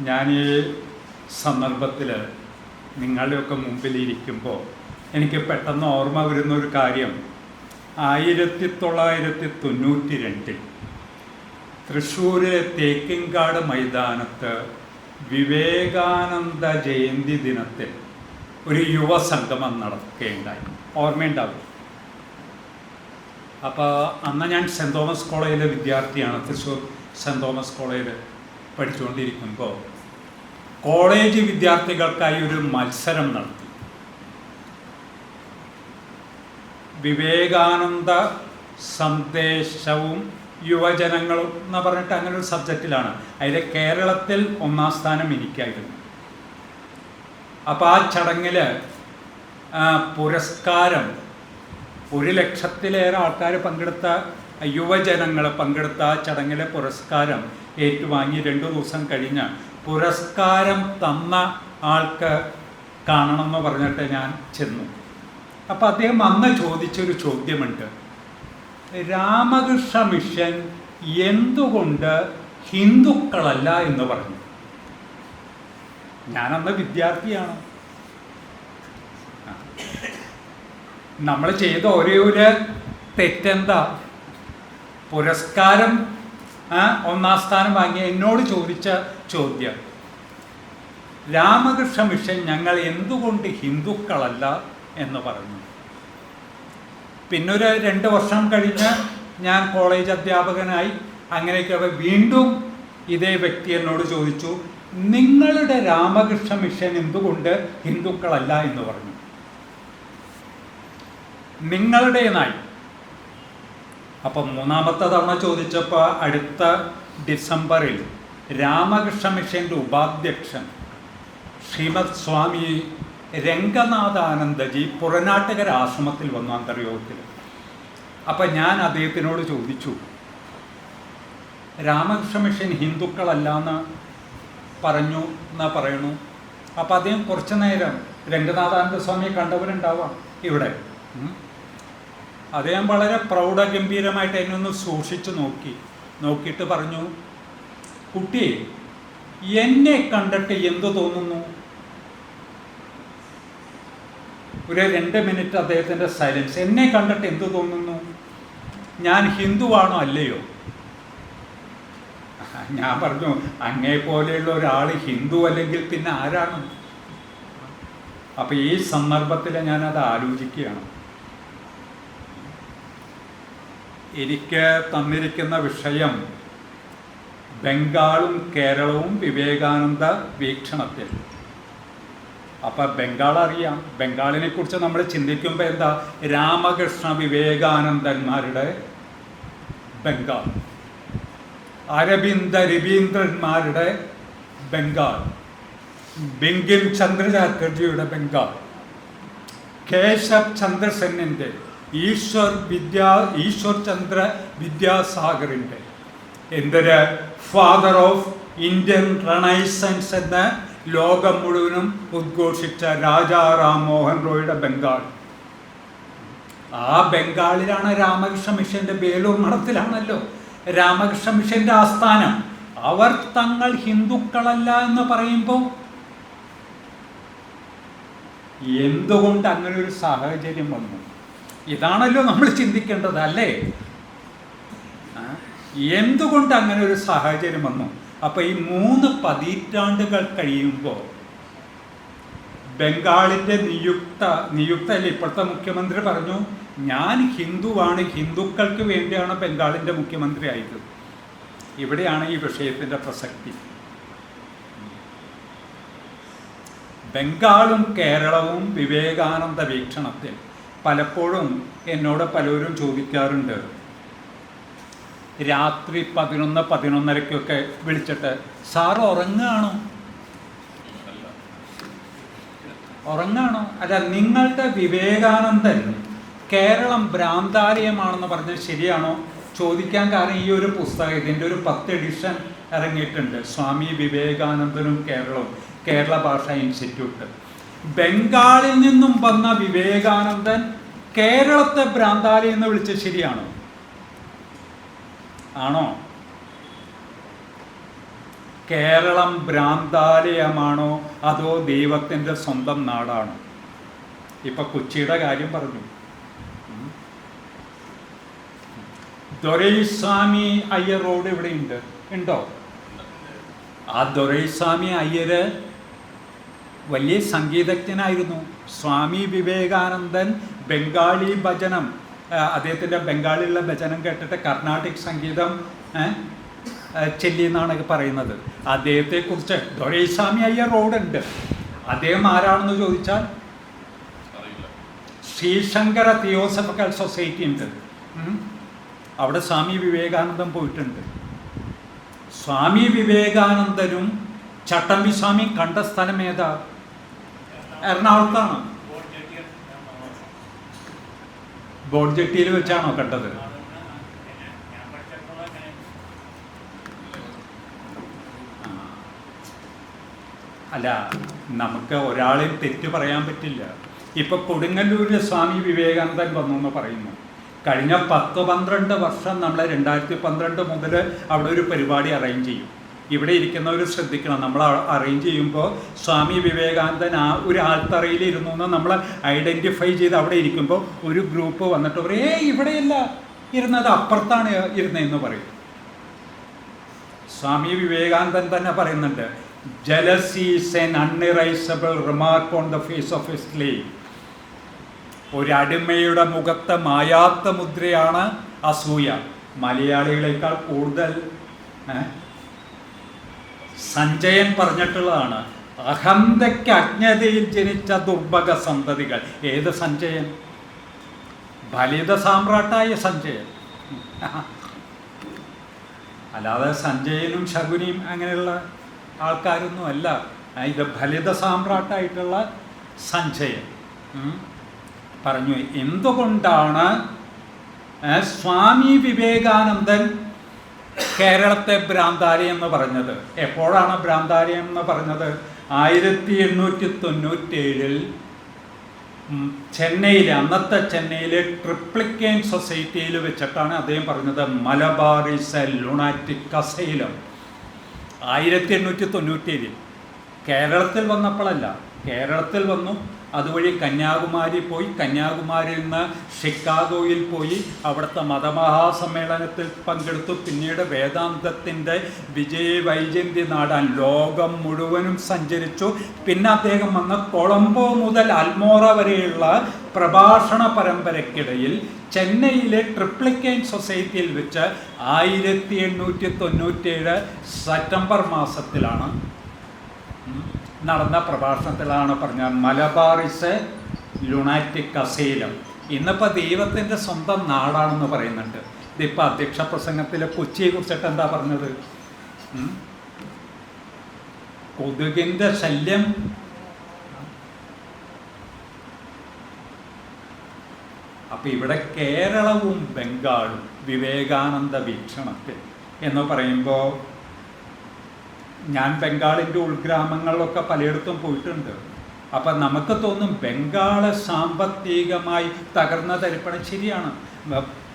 ഞാൻ ഈ സന്ദർഭത്തിൽ നിങ്ങളുടെയൊക്കെ മുമ്പിലിരിക്കുമ്പോൾ എനിക്ക് പെട്ടെന്ന് ഓർമ്മ വരുന്നൊരു കാര്യം, 1992 തൃശ്ശൂരിലെ തേക്കിൻകാട് മൈതാനത്ത് വിവേകാനന്ദ ജയന്തി ദിനത്തിൽ ഒരു യുവസംഗമം നടക്കുകയുണ്ടായി. ഓർമ്മയുണ്ടാവും. അപ്പോൾ അന്ന് ഞാൻ സെൻറ് തോമസ് കോളേജിലെ വിദ്യാർത്ഥിയാണ്. തൃശ്ശൂർ സെൻറ് തോമസ് കോളേജിൽ പഠിച്ചുകൊണ്ടിരിക്കുമ്പോൾ കോളേജ് വിദ്യാർത്ഥികൾക്കായി ഒരു മത്സരം നടത്തി. വിവേകാനന്ദ സന്ദേശവും യുവജനങ്ങളും എന്ന് പറഞ്ഞിട്ട് അങ്ങനെ ഒരു സബ്ജക്റ്റിലാണ്. അതിൽ കേരളത്തിൽ 1ാം സ്ഥാനം എനിക്കായിരുന്നു. അപ്പോൾ ആ ചടങ്ങിൽ പുരസ്കാരം 1,00,000-ലേറെ ആൾക്കാർ പങ്കെടുത്ത യുവജനങ്ങൾ പങ്കെടുത്ത ആ ചടങ്ങിലെ പുരസ്കാരം ഏറ്റുവാങ്ങി 2 ദിവസം കഴിഞ്ഞ് പുരസ്കാരം തന്ന ആൾക്ക് കാണണമെന്ന് പറഞ്ഞിട്ട് ഞാൻ ചെന്നു. അപ്പോൾ അദ്ദേഹം അന്ന് ചോദിച്ചൊരു ചോദ്യമുണ്ട്, രാമകൃഷ്ണ മിഷൻ എന്തുകൊണ്ട് ഹിന്ദുക്കളല്ല എന്ന് പറഞ്ഞു. ഞാനന്ന് വിദ്യാർത്ഥിയാണ്. നമ്മൾ ചെയ്ത ഒരേ ഒരു തെറ്റെന്താ? പുരസ്കാരം 1ാം സ്ഥാനം വാങ്ങിയ എന്നോട് ചോദിച്ച ചോദ്യം, രാമകൃഷ്ണ മിഷൻ ഞങ്ങൾ എന്തുകൊണ്ട് ഹിന്ദുക്കളല്ല എന്ന് പറഞ്ഞു. പിന്നൊരു 2 വർഷം കഴിഞ്ഞ് ഞാൻ കോളേജ് അധ്യാപകനായി. അങ്ങനെയൊക്കെ വീണ്ടും ഇതേ വ്യക്തി എന്നോട് ചോദിച്ചു, നിങ്ങളുടെ രാമകൃഷ്ണ മിഷൻ എന്തുകൊണ്ട് ഹിന്ദുക്കളല്ല എന്ന് പറഞ്ഞു. നിങ്ങളുടേതായി. അപ്പം 3ാമത്തെ തവണ ചോദിച്ചപ്പോൾ അടുത്ത ഡിസംബറിൽ രാമകൃഷ്ണ മിഷൻ്റെ ഉപാധ്യക്ഷൻ ശ്രീമദ് സ്വാമി രംഗനാഥാനന്ദജി പുറനാട്ടുകര ആശ്രമത്തിൽ വന്നു അന്തർയോഗത്തിൽ. അപ്പം ഞാൻ അദ്ദേഹത്തിനോട് ചോദിച്ചു, രാമകൃഷ്ണ മിഷൻ ഹിന്ദുക്കളല്ല എന്ന് പറഞ്ഞു എന്നാ പറയണു. അപ്പം അദ്ദേഹം കുറച്ചു നേരം, രംഗനാഥാനന്ദ സ്വാമിയെ കണ്ടവരുണ്ടാവാം ഇവിടെ, അദ്ദേഹം വളരെ പ്രൗഢഗംഭീരമായിട്ട് എന്നെ ഒന്ന് സൂക്ഷിച്ചു നോക്കിയിട്ട് പറഞ്ഞു, കുട്ടി എന്നെ കണ്ടിട്ട് എന്തു തോന്നുന്നു? ഒരു 2 മിനിറ്റ് അദ്ദേഹത്തിൻ്റെ സൈലൻസ്. എന്നെ കണ്ടിട്ട് എന്തു തോന്നുന്നു? ഞാൻ ഹിന്ദുവാണോ അല്ലയോ? ഞാൻ പറഞ്ഞു, അങ്ങേ പോലെയുള്ള ഒരാൾ ഹിന്ദു അല്ലെങ്കിൽ പിന്നെ ആരാണ്? അപ്പം ഈ സന്ദർഭത്തിൽ ഞാനത് ആലോചിക്കുകയാണ്. എനിക്ക് തന്നിരിക്കുന്ന വിഷയം ബംഗാളും കേരളവും വിവേകാനന്ദ വീക്ഷണത്തിൽ. അപ്പം ബംഗാൾ അറിയാം. ബംഗാളിനെ കുറിച്ച് നമ്മൾ ചിന്തിക്കുമ്പോൾ എന്താ? രാമകൃഷ്ണ വിവേകാനന്ദന്മാരുടെ ബംഗാൾ, അരവിന്ദ രവീന്ദ്രന്മാരുടെ ബംഗാൾ, ബിങ്കിം ചന്ദ്ര ചാറ്റർജിയുടെ ബംഗാൾ, കേശവ് ചന്ദ്ര സെന്നിൻ്റെ, ഈശ്വർ ചന്ദ്ര വിദ്യാസാഗറിൻ്റെ, എന്തൊരു ഫാദർ ഓഫ് ഇന്ത്യൻ റെനൈസൻസ് എന്ന് ലോകം മുഴുവനും ഉദ്ഘോഷിച്ച രാജാ റാം മോഹൻ റോയുടെ ബംഗാൾ. ആ ബംഗാളിലാണ് രാമകൃഷ്ണ മിഷൻ്റെ ബേലൂർ മഠത്തിലാണല്ലോ രാമകൃഷ്ണ മിഷൻ്റെ ആസ്ഥാനം. അവർ തങ്ങൾ ഹിന്ദുക്കളല്ല എന്ന് പറയുമ്പോൾ എന്തുകൊണ്ട് അങ്ങനെ ഒരു സാഹചര്യം വന്നു? ഇതാണല്ലോ നമ്മൾ ചിന്തിക്കേണ്ടത്, അല്ലേ? എന്തുകൊണ്ട് അങ്ങനെ ഒരു സാഹചര്യം വന്നു? അപ്പം ഈ 3 പതിറ്റാണ്ടുകൾ കഴിയുമ്പോൾ ബംഗാളിൻ്റെ നിയുക്തല്ലേ ഇപ്പോഴത്തെ മുഖ്യമന്ത്രി പറഞ്ഞു, ഞാൻ ഹിന്ദുവാണ്, ഹിന്ദുക്കൾക്ക് വേണ്ടിയാണ് ബംഗാളിൻ്റെ മുഖ്യമന്ത്രി ആയത്. ഇവിടെയാണ് ഈ വിഷയത്തിൻ്റെ പ്രസക്തി. ബംഗാളും കേരളവും വിവേകാനന്ദ വീക്ഷണത്തിൽ. പലപ്പോഴും എന്നോട് പലരും ചോദിക്കാറുണ്ട്, രാത്രി 11-11:30 വിളിച്ചിട്ട്, സാറ് ഉറങ്ങാണോ? അല്ല, നിങ്ങളുടെ വിവേകാനന്ദൻ കേരളം ഭ്രാന്താലയമാണെന്ന് പറഞ്ഞത് ശരിയാണോ ചോദിക്കാൻ കാരണം ഈ ഒരു പുസ്തകം, ഇതിൻ്റെ ഒരു 10 എഡിഷൻ ഇറങ്ങിയിട്ടുണ്ട്, സ്വാമി വിവേകാനന്ദനും കേരളവും, കേരള ഭാഷാ ഇൻസ്റ്റിറ്റ്യൂട്ട്. ബംഗാളിൽ നിന്നും വന്ന വിവേകാനന്ദൻ കേരളത്തെ ഭ്രാന്താലയം എന്ന് വിളിച്ചത് ശരിയാണോ? ആണോ? കേരളം ഭ്രാന്താലയമാണോ അതോ ദൈവത്തിൻ്റെ സ്വന്തം നാടാണോ? ഇപ്പൊ കൊച്ചിയുടെ കാര്യം പറഞ്ഞു. ദൊരൈസ്വാമി അയ്യർ റോഡ് ഇവിടെ ഉണ്ടോ? ആ ദൊരൈസ്വാമി അയ്യര് വലിയ സംഗീതജ്ഞനായിരുന്നു. സ്വാമി വിവേകാനന്ദൻ ബംഗാളി ഭജനം, അദ്ദേഹത്തിൻ്റെ ബംഗാളിലുള്ള ഭജനം കേട്ടിട്ട് കർണാട്ടിക് സംഗീതം ചെല്ലി എന്നാണ് പറയുന്നത്. അദ്ദേഹത്തെക്കുറിച്ച് ദൊരൈസ്വാമി അയ്യർ റോഡുണ്ട്. അദ്ദേഹം ആരാണെന്ന് ചോദിച്ചാൽ ശ്രീശങ്കര തിയോസഫിക്കൽ സൊസൈറ്റി ഉണ്ട്. അവിടെ സ്വാമി വിവേകാനന്ദൻ പോയിട്ടുണ്ട്. സ്വാമി വിവേകാനന്ദനും ചട്ടമ്പി സ്വാമി കണ്ട സ്ഥലം ഏതാ? എറണാകുളത്താണ്. ബോട്ട് ജെട്ടിയിൽ വെച്ചാണോ കണ്ടത്? അല്ല, നമുക്ക് ഒരാളെയും തെറ്റ് പറയാൻ പറ്റില്ല. ഇപ്പൊ കൊടുങ്ങല്ലൂരിൽ സ്വാമി വിവേകാനന്ദൻ വന്നു എന്ന് പറയുന്നു. കഴിഞ്ഞ 10-12 വർഷം നമ്മൾ 2012 മുതൽ അവിടെ ഒരു പരിപാടി അറേഞ്ച് ചെയ്യും. ഇവിടെ ഇരിക്കുന്നവർ ശ്രദ്ധിക്കണം, നമ്മൾ അറേഞ്ച് ചെയ്യുമ്പോൾ സ്വാമി വിവേകാനന്ദൻ ആ ഒരു ആൾത്തറയിൽ ഇരുന്നു എന്ന് നമ്മൾ ഐഡൻറ്റിഫൈ ചെയ്ത് അവിടെ ഇരിക്കുമ്പോൾ ഒരു ഗ്രൂപ്പ് വന്നിട്ട് പറയും, ഇവിടെയല്ല ഇരുന്നത്, അപ്പുറത്താണ് ഇരുന്നതെന്ന് പറയും. സ്വാമി വിവേകാനന്ദൻ തന്നെ പറയുന്നുണ്ട്, jealousy is an unerasable remark on the face of a slave. ഒരു അടിമയുടെ മുഖത്തെ മായാത്ത മുദ്രയാണ് അസൂയ. മലയാളികളെക്കാൾ കൂടുതൽ സഞ്ജയൻ പറഞ്ഞിട്ടുള്ളതാണ്, അഹന്തയ്ക്ക് അജ്ഞതയിൽ ജനിച്ച ദുർഭഗ സന്തതികൾ. ഏത് സഞ്ജയൻ? ഫലിത സാമ്രാട്ടായ സഞ്ജയൻ. അല്ലാതെ സഞ്ജയനും ശകുനിയും അങ്ങനെയുള്ള ആൾക്കാരൊന്നും അല്ല. ഇത് ഫലിത സാമ്രാട്ടായിട്ടുള്ള സഞ്ജയൻ പറഞ്ഞു. എന്തുകൊണ്ടാണ് സ്വാമി വിവേകാനന്ദൻ കേരളത്തെ ഭ്രാന്താലയം എന്ന് പറഞ്ഞത്? എപ്പോഴാണ് ഭ്രാന്താലയം എന്ന് പറഞ്ഞത്? 1897 ചെന്നൈയിലെ, അന്നത്തെ ചെന്നൈയിലെ ട്രിപ്ലിക്കേൻ സൊസൈറ്റിയിൽ വെച്ചിട്ടാണ് അദ്ദേഹം പറഞ്ഞത്, Malabar is A lunatic asylum. 1897 കേരളത്തിൽ വന്നപ്പോഴല്ല, കേരളത്തിൽ വന്നു, അതുവഴി കന്യാകുമാരി പോയി, കന്യാകുമാരിയിൽ നിന്ന് ഷിക്കാഗോയിൽ പോയി അവിടുത്തെ മതമഹാസമ്മേളനത്തിൽ പങ്കെടുത്തു. പിന്നീട് വേദാന്തത്തിൻ്റെ വിജയവൈജന്തി നാടാൻ ലോകം മുഴുവനും സഞ്ചരിച്ചു. പിന്നെ അദ്ദേഹം വന്ന് കൊളംബോ മുതൽ അൽമോറ വരെയുള്ള പ്രഭാഷണ പരമ്പരയ്ക്കിടയിൽ ചെന്നൈയിലെ ട്രിപ്ലിക്കേൻ സൊസൈറ്റിയിൽ വെച്ച് 1897 സെപ്റ്റംബർ മാസത്തിലാണ് നടന്ന പ്രഭാഷണത്തിലാണ് പറഞ്ഞ Malabar is A lunatic asylum. ഇന്നിപ്പോൾ ദൈവത്തിൻ്റെ സ്വന്തം നാടാണെന്ന് പറയുന്നുണ്ട്. ഇതിപ്പോൾ അധ്യക്ഷ പ്രസംഗത്തിൽ കൊച്ചിയെ കുറിച്ചിട്ട് എന്താ പറഞ്ഞത്? കൊതുകിൻ്റെ ശല്യം. അപ്പം ഇവിടെ കേരളവും ബംഗാളും വിവേകാനന്ദ വീക്ഷണത്തിൽ എന്ന് പറയുമ്പോൾ, ഞാൻ ബംഗാളിൻ്റെ ഉൾഗ്രാമങ്ങളിലൊക്കെ പലയിടത്തും പോയിട്ടുണ്ട്. അപ്പം നമുക്ക് തോന്നും ബംഗാള് സാമ്പത്തികമായി തകർന്ന തരിപ്പണം. ശരിയാണ്,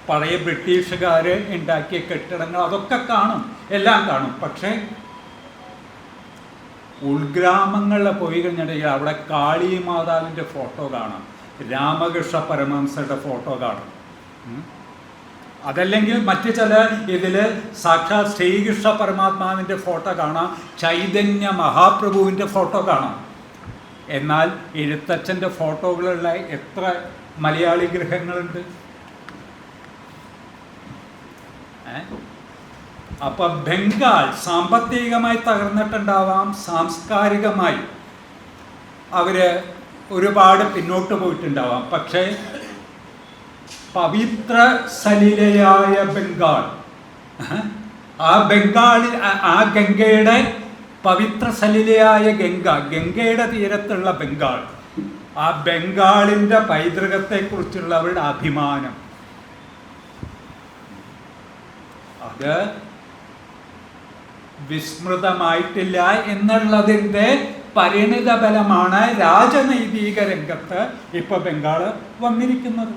പഴയ ബ്രിട്ടീഷുകാർ ഉണ്ടാക്കിയ കെട്ടിടങ്ങൾ അതൊക്കെ കാണും, എല്ലാം കാണും. പക്ഷേ ഉൾഗ്രാമങ്ങളിൽ പോയി കഴിഞ്ഞിട്ടുണ്ടെങ്കിൽ അവിടെ കാളി മാതാവിൻ്റെ ഫോട്ടോ കാണാം, രാമകൃഷ്ണ പരമഹംസരുടെ ഫോട്ടോ കാണും. അതല്ലെങ്കിൽ മറ്റ് ചില ഇതിൽ സാക്ഷാത് ശ്രീകൃഷ്ണ പരമാത്മാവിൻ്റെ ഫോട്ടോ കാണാം, ചൈതന്യ മഹാപ്രഭുവിൻ്റെ ഫോട്ടോ കാണാം. എന്നാൽ എഴുത്തച്ഛൻ്റെ ഫോട്ടോകളുള്ള എത്ര മലയാളി ഗൃഹങ്ങളുണ്ട്? അപ്പം ബംഗാൾ സാമ്പത്തികമായി തകർന്നിട്ടുണ്ടാവാം, സാംസ്കാരികമായി അവർ ഒരുപാട് പിന്നോട്ട് പോയിട്ടുണ്ടാവാം. പക്ഷേ പവിത്ര സലിലയായ ബംഗാൾ, ആ ബംഗാളിൽ, ആ ഗംഗയുടെ പവിത്ര സലിലയായ ഗംഗയുടെ തീരത്തുള്ള ബംഗാൾ, ആ ബംഗാളിൻ്റെ പൈതൃകത്തെക്കുറിച്ചുള്ള അവരുടെ അഭിമാനം, അത് വിസ്മൃതമായിട്ടില്ല എന്നുള്ളതിൻ്റെ പരിണിത ഫലമാണ് രാജനൈതിക രംഗത്ത് ഇപ്പോൾ ബംഗാൾ വന്നിരിക്കുന്നത്.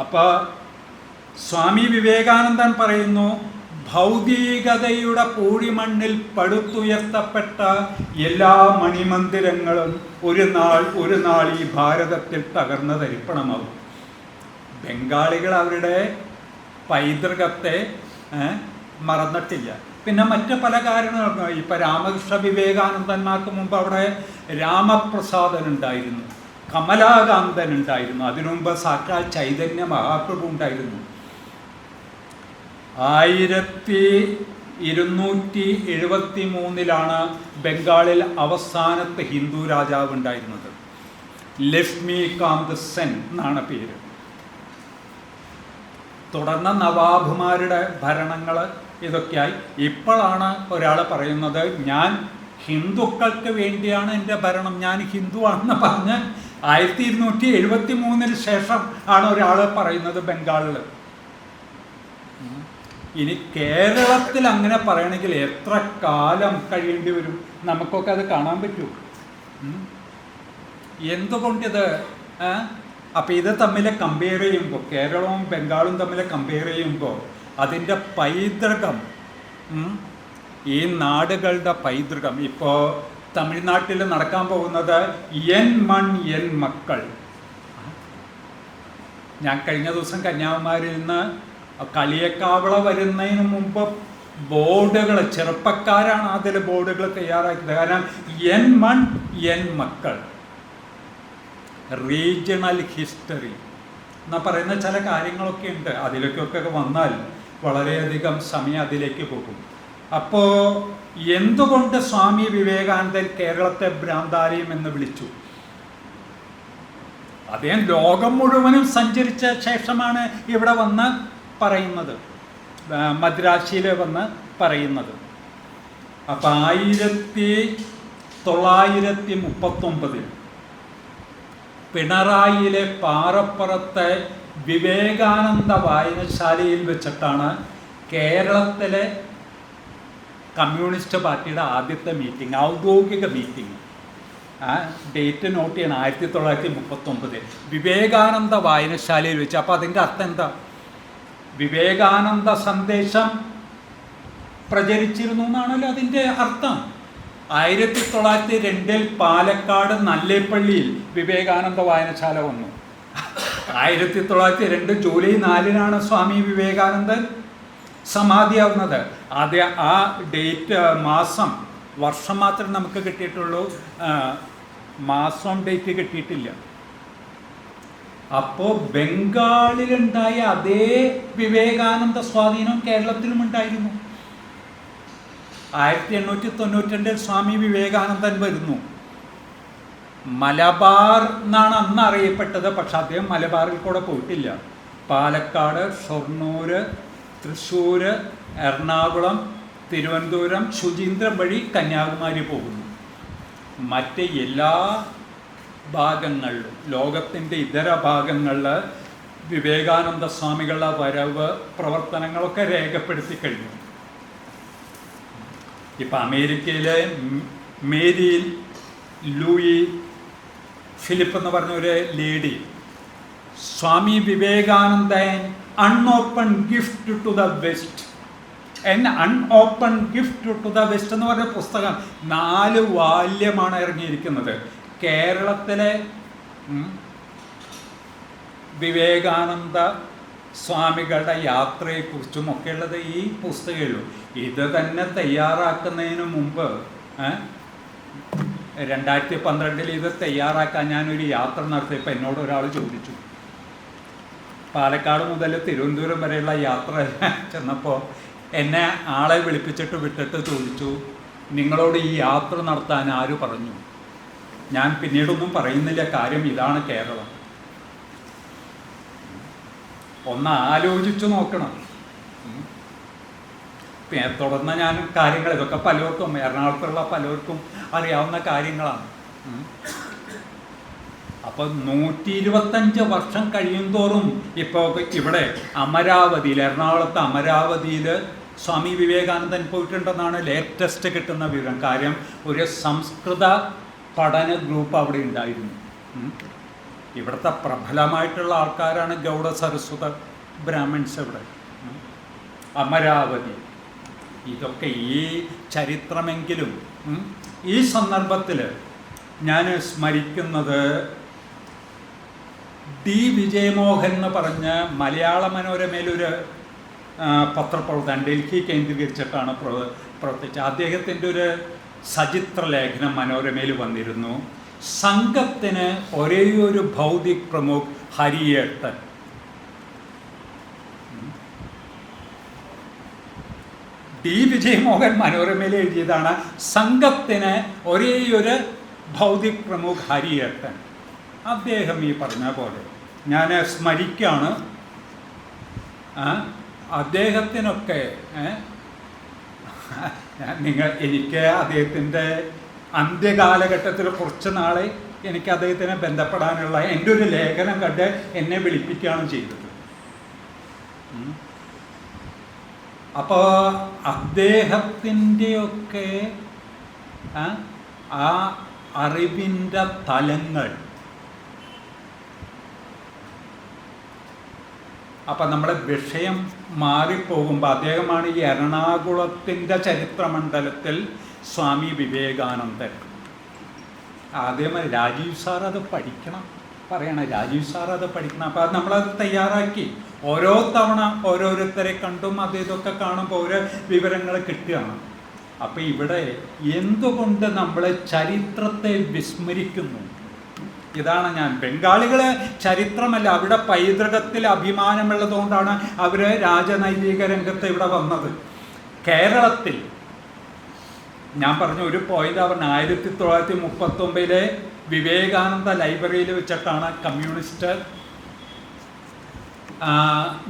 അപ്പോൾ സ്വാമി വിവേകാനന്ദൻ പറയുന്നു, ഭൗതികതയുടെ പൂഴിമണ്ണിൽ പടുത്തുയർത്തപ്പെട്ട എല്ലാ മണിമന്ദിരങ്ങളും ഒരു നാൾ ഈ ഭാരതത്തിൽ തകർന്ന തരിപ്പണമാവും. ബംഗാളികൾ അവരുടെ പൈതൃകത്തെ മറന്നിട്ടില്ല. പിന്നെ മറ്റ് പല കാര്യങ്ങളും, ഇപ്പം രാമകൃഷ്ണ വിവേകാനന്ദന്മാർക്ക് മുമ്പ് അവിടെ രാമപ്രസാദൻ ഉണ്ടായിരുന്നു, കമലാകാന്തൻ ഉണ്ടായിരുന്നു, അതിനു മുമ്പ് സാക്ഷാൽ ചൈതന്യ മഹാപ്രഭു ഉണ്ടായിരുന്നു. 1273 ബംഗാളിൽ അവസാനത്തെ ഹിന്ദു രാജാവ് ഉണ്ടായിരുന്നത്. ലക്ഷ്മികാന്ത് സെൻ എന്നാണ് പേര്. തുടർന്ന് നവാബുമാരുടെ ഭരണങ്ങൾ ഇതൊക്കെയായി. ഇപ്പോഴാണ് ഒരാൾ പറയുന്നത് ഞാൻ ഹിന്ദുക്കൾക്ക് വേണ്ടിയാണ് എൻ്റെ ഭരണം, ഞാൻ ഹിന്ദുവാണെന്ന് പറഞ്ഞ് 1273 ശേഷം ആണ് ഒരാൾ പറയുന്നത് ബംഗാളിൽ. ഇനി കേരളത്തിൽ അങ്ങനെ പറയണമെങ്കിൽ എത്ര കാലം കഴിയേണ്ടി വരും? നമുക്കൊക്കെ അത് കാണാൻ പറ്റൂ. എന്തുകൊണ്ടിത്? അപ്പം ഇത് തമ്മിൽ കമ്പയർ ചെയ്യുമ്പോൾ, കേരളവും ബംഗാളും തമ്മിൽ കമ്പയർ ചെയ്യുമ്പോൾ അതിൻ്റെ പൈതൃകം, ഈ നാടുകളുടെ പൈതൃകം, ഇപ്പോൾ തമിഴ്നാട്ടിൽ നടക്കാൻ പോകുന്നത് എൻ മൺ എൻ മക്കൾ. ഞാൻ കഴിഞ്ഞ ദിവസം കന്യാകുമാരിയിൽ നിന്ന് കളിയക്കാവള വരുന്നതിന് മുമ്പ് ബോർഡുകൾ, ചെറുപ്പക്കാരാണ് അതിൽ ബോർഡുകൾ തയ്യാറാക്കിയത്. കാരണം എൻ മൺ എൻ മക്കൾ, റീജിയണൽ ഹിസ്റ്ററി എന്ന് പറയുന്ന ചില കാര്യങ്ങളൊക്കെ ഉണ്ട്. അതിലേക്കൊക്കെ വന്നാൽ വളരെയധികം സമയം അതിലേക്ക് പോകും. അപ്പോൾ എന്തുകൊണ്ട് സ്വാമി വിവേകാനന്ദൻ കേരളത്തെ ഭ്രാന്താലയം എന്ന് വിളിച്ചു? അദ്ദേഹം ലോകം മുഴുവനും സഞ്ചരിച്ച ശേഷമാണ് ഇവിടെ വന്ന് പറയുന്നത്, മദ്രാശിയിൽ വന്ന് പറയുന്നത്. അപ്പം 1939 പിണറായിയിലെ പാറപ്പുറത്തെ വിവേകാനന്ദ വായനശാലയിൽ വെച്ചിട്ടാണ് കേരളത്തിലെ കമ്മ്യൂണിസ്റ്റ് പാർട്ടിയുടെ ആദ്യത്തെ മീറ്റിംഗ്, ഔദ്യോഗിക മീറ്റിംഗ്. ഡേറ്റ് നോട്ട് ചെയ്യണം, 1939 വിവേകാനന്ദ വായനശാലയിൽ വെച്ച്. അപ്പോൾ അതിൻ്റെ അർത്ഥം എന്താ? വിവേകാനന്ദ സന്ദേശം പ്രചരിച്ചിരുന്നു എന്നാണല്ലോ അതിൻ്റെ അർത്ഥം. 1902 പാലക്കാട് നല്ലേപ്പള്ളിയിൽ വിവേകാനന്ദ വായനശാല വന്നു. 1902 ജൂലൈ 4 സ്വാമി വിവേകാനന്ദൻ സമാധിയാവുന്നത്. ആദ്യം ആ ഡേറ്റ്, മാസം, വർഷം മാത്രമേ നമുക്ക് കിട്ടിയിട്ടുള്ളൂ, മാസം ഡേറ്റ് കിട്ടിയിട്ടില്ല. അപ്പോൾ ബംഗാളിലുണ്ടായ അതേ വിവേകാനന്ദ സ്വാധീനം കേരളത്തിലും ഉണ്ടായിരുന്നു. 1892 സ്വാമി വിവേകാനന്ദൻ വരുന്നു. മലബാർ എന്നാണ് അന്ന് അറിയപ്പെട്ടത്, പക്ഷെ അദ്ദേഹം മലബാറിൽ കൂടെ പോയിട്ടില്ല. പാലക്കാട്, ഷൊർണൂർ, തൃശ്ശൂർ, എറണാകുളം, തിരുവനന്തപുരം, ശുചീന്ദ്രം വഴി കന്യാകുമാരി പോകുന്നു. മറ്റ് എല്ലാ ഭാഗങ്ങളിലും, ലോകത്തിൻ്റെ ഇതര ഭാഗങ്ങളിൽ വിവേകാനന്ദ സ്വാമികളുടെ വരവ് പ്രവർത്തനങ്ങളൊക്കെ രേഖപ്പെടുത്തി കഴിഞ്ഞു. ഇപ്പം അമേരിക്കയിലെ മേരി ലൂയി ഫിലിപ്പ് എന്ന് പറഞ്ഞ ഒരു lady, Swami Vivekanandan unopen gift to the west, unopen gift to the west എന്ന് പറഞ്ഞ പുസ്തകം 4 വാല്യമാണ് ഇറങ്ങിയിരിക്കുന്നത്. കേരളത്തിലെ വിവേകാനന്ദ സ്വാമികളുടെ യാത്രയെക്കുറിച്ചും ഒക്കെ ഉള്ളത് ഈ പുസ്തകമുള്ളൂ. ഇത് തന്നെ തയ്യാറാക്കുന്നതിന് മുമ്പ് 2012 ഇത് തയ്യാറാക്കാൻ ഞാനൊരു യാത്ര നടത്തിയപ്പോൾ എന്നോട് ഒരാൾ ചോദിച്ചു, പാലക്കാട് മുതൽ തിരുവനന്തപുരം വരെയുള്ള യാത്ര ചെന്നപ്പോൾ എന്നെ ആളെ വിളിപ്പിച്ചിട്ട് വിട്ടിട്ട് ചോദിച്ചു, നിങ്ങളോട് ഈ യാത്ര നടത്താൻ ആര് പറഞ്ഞു? ഞാൻ പിന്നീടൊന്നും പറയുന്നില്ല, കാര്യം ഇതാണ് കേരളം. ഒന്ന് ആലോചിച്ചു നോക്കണം. പിന്നെ തുടർന്ന് ഞാൻ കാര്യങ്ങൾ, ഇതൊക്കെ പലർക്കും, എറണാകുളത്തുള്ള പലർക്കും അറിയാവുന്ന കാര്യങ്ങളാണ്. അപ്പം 125 വർഷം കഴിയും തോറും ഇപ്പോൾ ഇവിടെ അമരാവതിയിൽ, എറണാകുളത്ത് അമരാവതിയിൽ സ്വാമി വിവേകാനന്ദൻ പോയിട്ടുണ്ടെന്നാണ് ലേറ്റസ്റ്റ് കിട്ടുന്ന വിവരം. കാര്യം ഒരു സംസ്കൃത പഠന ഗ്രൂപ്പ് അവിടെ ഉണ്ടായിരുന്നു. ഇവിടുത്തെ പ്രബലമായിട്ടുള്ള ആൾക്കാരാണ് ഗൗഡ സരസ്വത ബ്രാഹ്മിൺസ് ഇവിടെ. അമരാവതി ഇതൊക്കെ ഈ ചരിത്രമെങ്കിലും ഈ സന്ദർഭത്തിൽ ഞാൻ സ്മരിക്കുന്നത് ഡി വിജയമോഹൻ എന്ന് പറഞ്ഞ് മലയാള മനോരമയിലൊരു പത്രപ്രവർത്തകൻ ഡൽഹി കേന്ദ്രീകരിച്ചിട്ടാണ് പ്രവർത്തിച്ചത്. അദ്ദേഹത്തിൻ്റെ ഒരു സചിത്ര ലേഖനം മനോരമയിൽ വന്നിരുന്നു. സംഘത്തിന് ഒരേയൊരു ഭൗതിക് പ്രമുഖ് ഹരിയേട്ടൻ. ഡി വിജയമോഹൻ മനോരമയിൽ എഴുതിയതാണ്. സംഘത്തിന് ഒരേയൊരു ഭൗതിക് പ്രമുഖ് ഹരിയേട്ടൻ. അദ്ദേഹം ഈ പറഞ്ഞ പോലെ ഞാൻ സ്മരിക്കുകയാണ്. അദ്ദേഹത്തിനൊക്കെ എനിക്ക് അദ്ദേഹത്തിൻ്റെ അന്ത്യകാലഘട്ടത്തിൽ കുറച്ച് നാളെ എനിക്ക് അദ്ദേഹത്തിനെ ബന്ധപ്പെടാനുള്ള എൻ്റെ ഒരു ലേഖനം കണ്ട് എന്നെ വിളിപ്പിക്കുകയാണ് ചെയ്തത്. അപ്പോൾ അദ്ദേഹത്തിൻ്റെയൊക്കെ ആ അറിവിൻ്റെ തലങ്ങൾ, അപ്പം നമ്മുടെ വിഷയം മാറിപ്പോകുമ്പോൾ അദ്ദേഹമാണ് ഈ എറണാകുളത്തിൻ്റെ ചരിത്രമണ്ഡലത്തിൽ സ്വാമി വിവേകാനന്ദൻ. ആദ്യം രാജീവ് സാർ അത് പഠിക്കണം പറയണം, രാജീവ് സാർ അത് പഠിക്കണം. അപ്പോൾ അത് നമ്മളത് തയ്യാറാക്കി ഓരോ തവണ ഓരോരുത്തരെ കണ്ടും അത് ഇതൊക്കെ കാണുമ്പോൾ ഓരോ വിവരങ്ങൾ കിട്ടുകയാണ്. അപ്പം ഇവിടെ എന്തുകൊണ്ട് നമ്മൾ ചരിത്രത്തെ വിസ്മരിക്കുന്നു? ഇതാണ് ഞാൻ ബംഗാളികളെ ചരിത്രമല്ല, അവിടെ പൈതൃകത്തിൽ അഭിമാനമുള്ളതുകൊണ്ടാണ് അവർ രാജനൈതിക രംഗത്ത് ഇവിടെ വന്നത്. കേരളത്തിൽ ഞാൻ പറഞ്ഞ ഒരു പോയിന്റ് പറഞ്ഞ 1939 വിവേകാനന്ദ ലൈബ്രറിയിൽ വെച്ചിട്ടാണ് കമ്മ്യൂണിസ്റ്റ്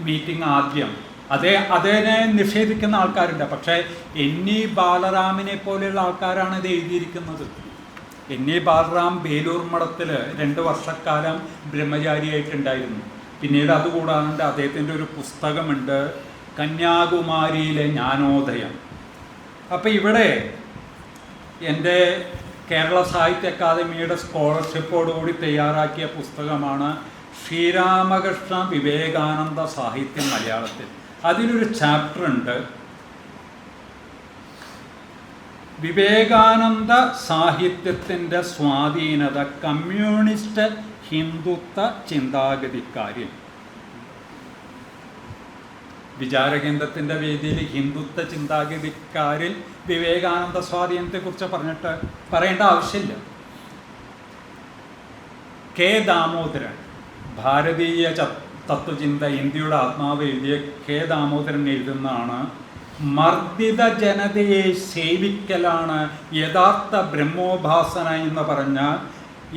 മീറ്റിംഗ് ആദ്യം. അതിനെ നിഷേധിക്കുന്ന ആൾക്കാരുണ്ട്. പക്ഷേ NE ബാലറാമിനെ പോലെയുള്ള ആൾക്കാരാണ് ഇത് എഴുതിയിരിക്കുന്നത്. NE ബാലറാം ബേലൂർ മഠത്തിൽ 2 വർഷക്കാലം ബ്രഹ്മചാരിയായിട്ടുണ്ടായിരുന്നു. പിന്നീട് അതുകൂടാണ്ട് അദ്ദേഹത്തിൻ്റെ ഒരു പുസ്തകമുണ്ട്, കന്യാകുമാരിയിലെ ജ്ഞാനോദയം. അപ്പം ഇവിടെ എൻ്റെ കേരള സാഹിത്യ അക്കാദമിയുടെ സ്കോളർഷിപ്പോടുകൂടി തയ്യാറാക്കിയ പുസ്തകമാണ് ശ്രീരാമകൃഷ്ണ വിവേകാനന്ദ സാഹിത്യം മലയാളത്തിൽ. അതിലൊരു ചാപ്റ്റർ ഉണ്ട്, വിവേകാനന്ദ സാഹിത്യത്തിൻ്റെ സ്വാധീനത കമ്മ്യൂണിസ്റ്റ് ഹിന്ദുത്വ ചിന്താഗതിക്കാരിൽ. വിചാരകേന്ദ്രത്തിൻ്റെ വേദിയിൽ ഹിന്ദുത്വ ചിന്താഗതിക്കാരിൽ വിവേകാനന്ദ സ്വാധീനത്തെക്കുറിച്ച് പറയേണ്ട ആവശ്യമില്ല. കെ ദാമോദരൻ, ഭാരതീയ തത്വചിന്ത ഇന്ത്യയുടെ ആത്മാവ് എഴുതിയ കെ ദാമോദരൻ എഴുതുന്നതാണ്, മർദ്ദിത ജനതയെ സേവിക്കലാണ് യഥാർത്ഥ ബ്രഹ്മോപാസന എന്ന് പറഞ്ഞ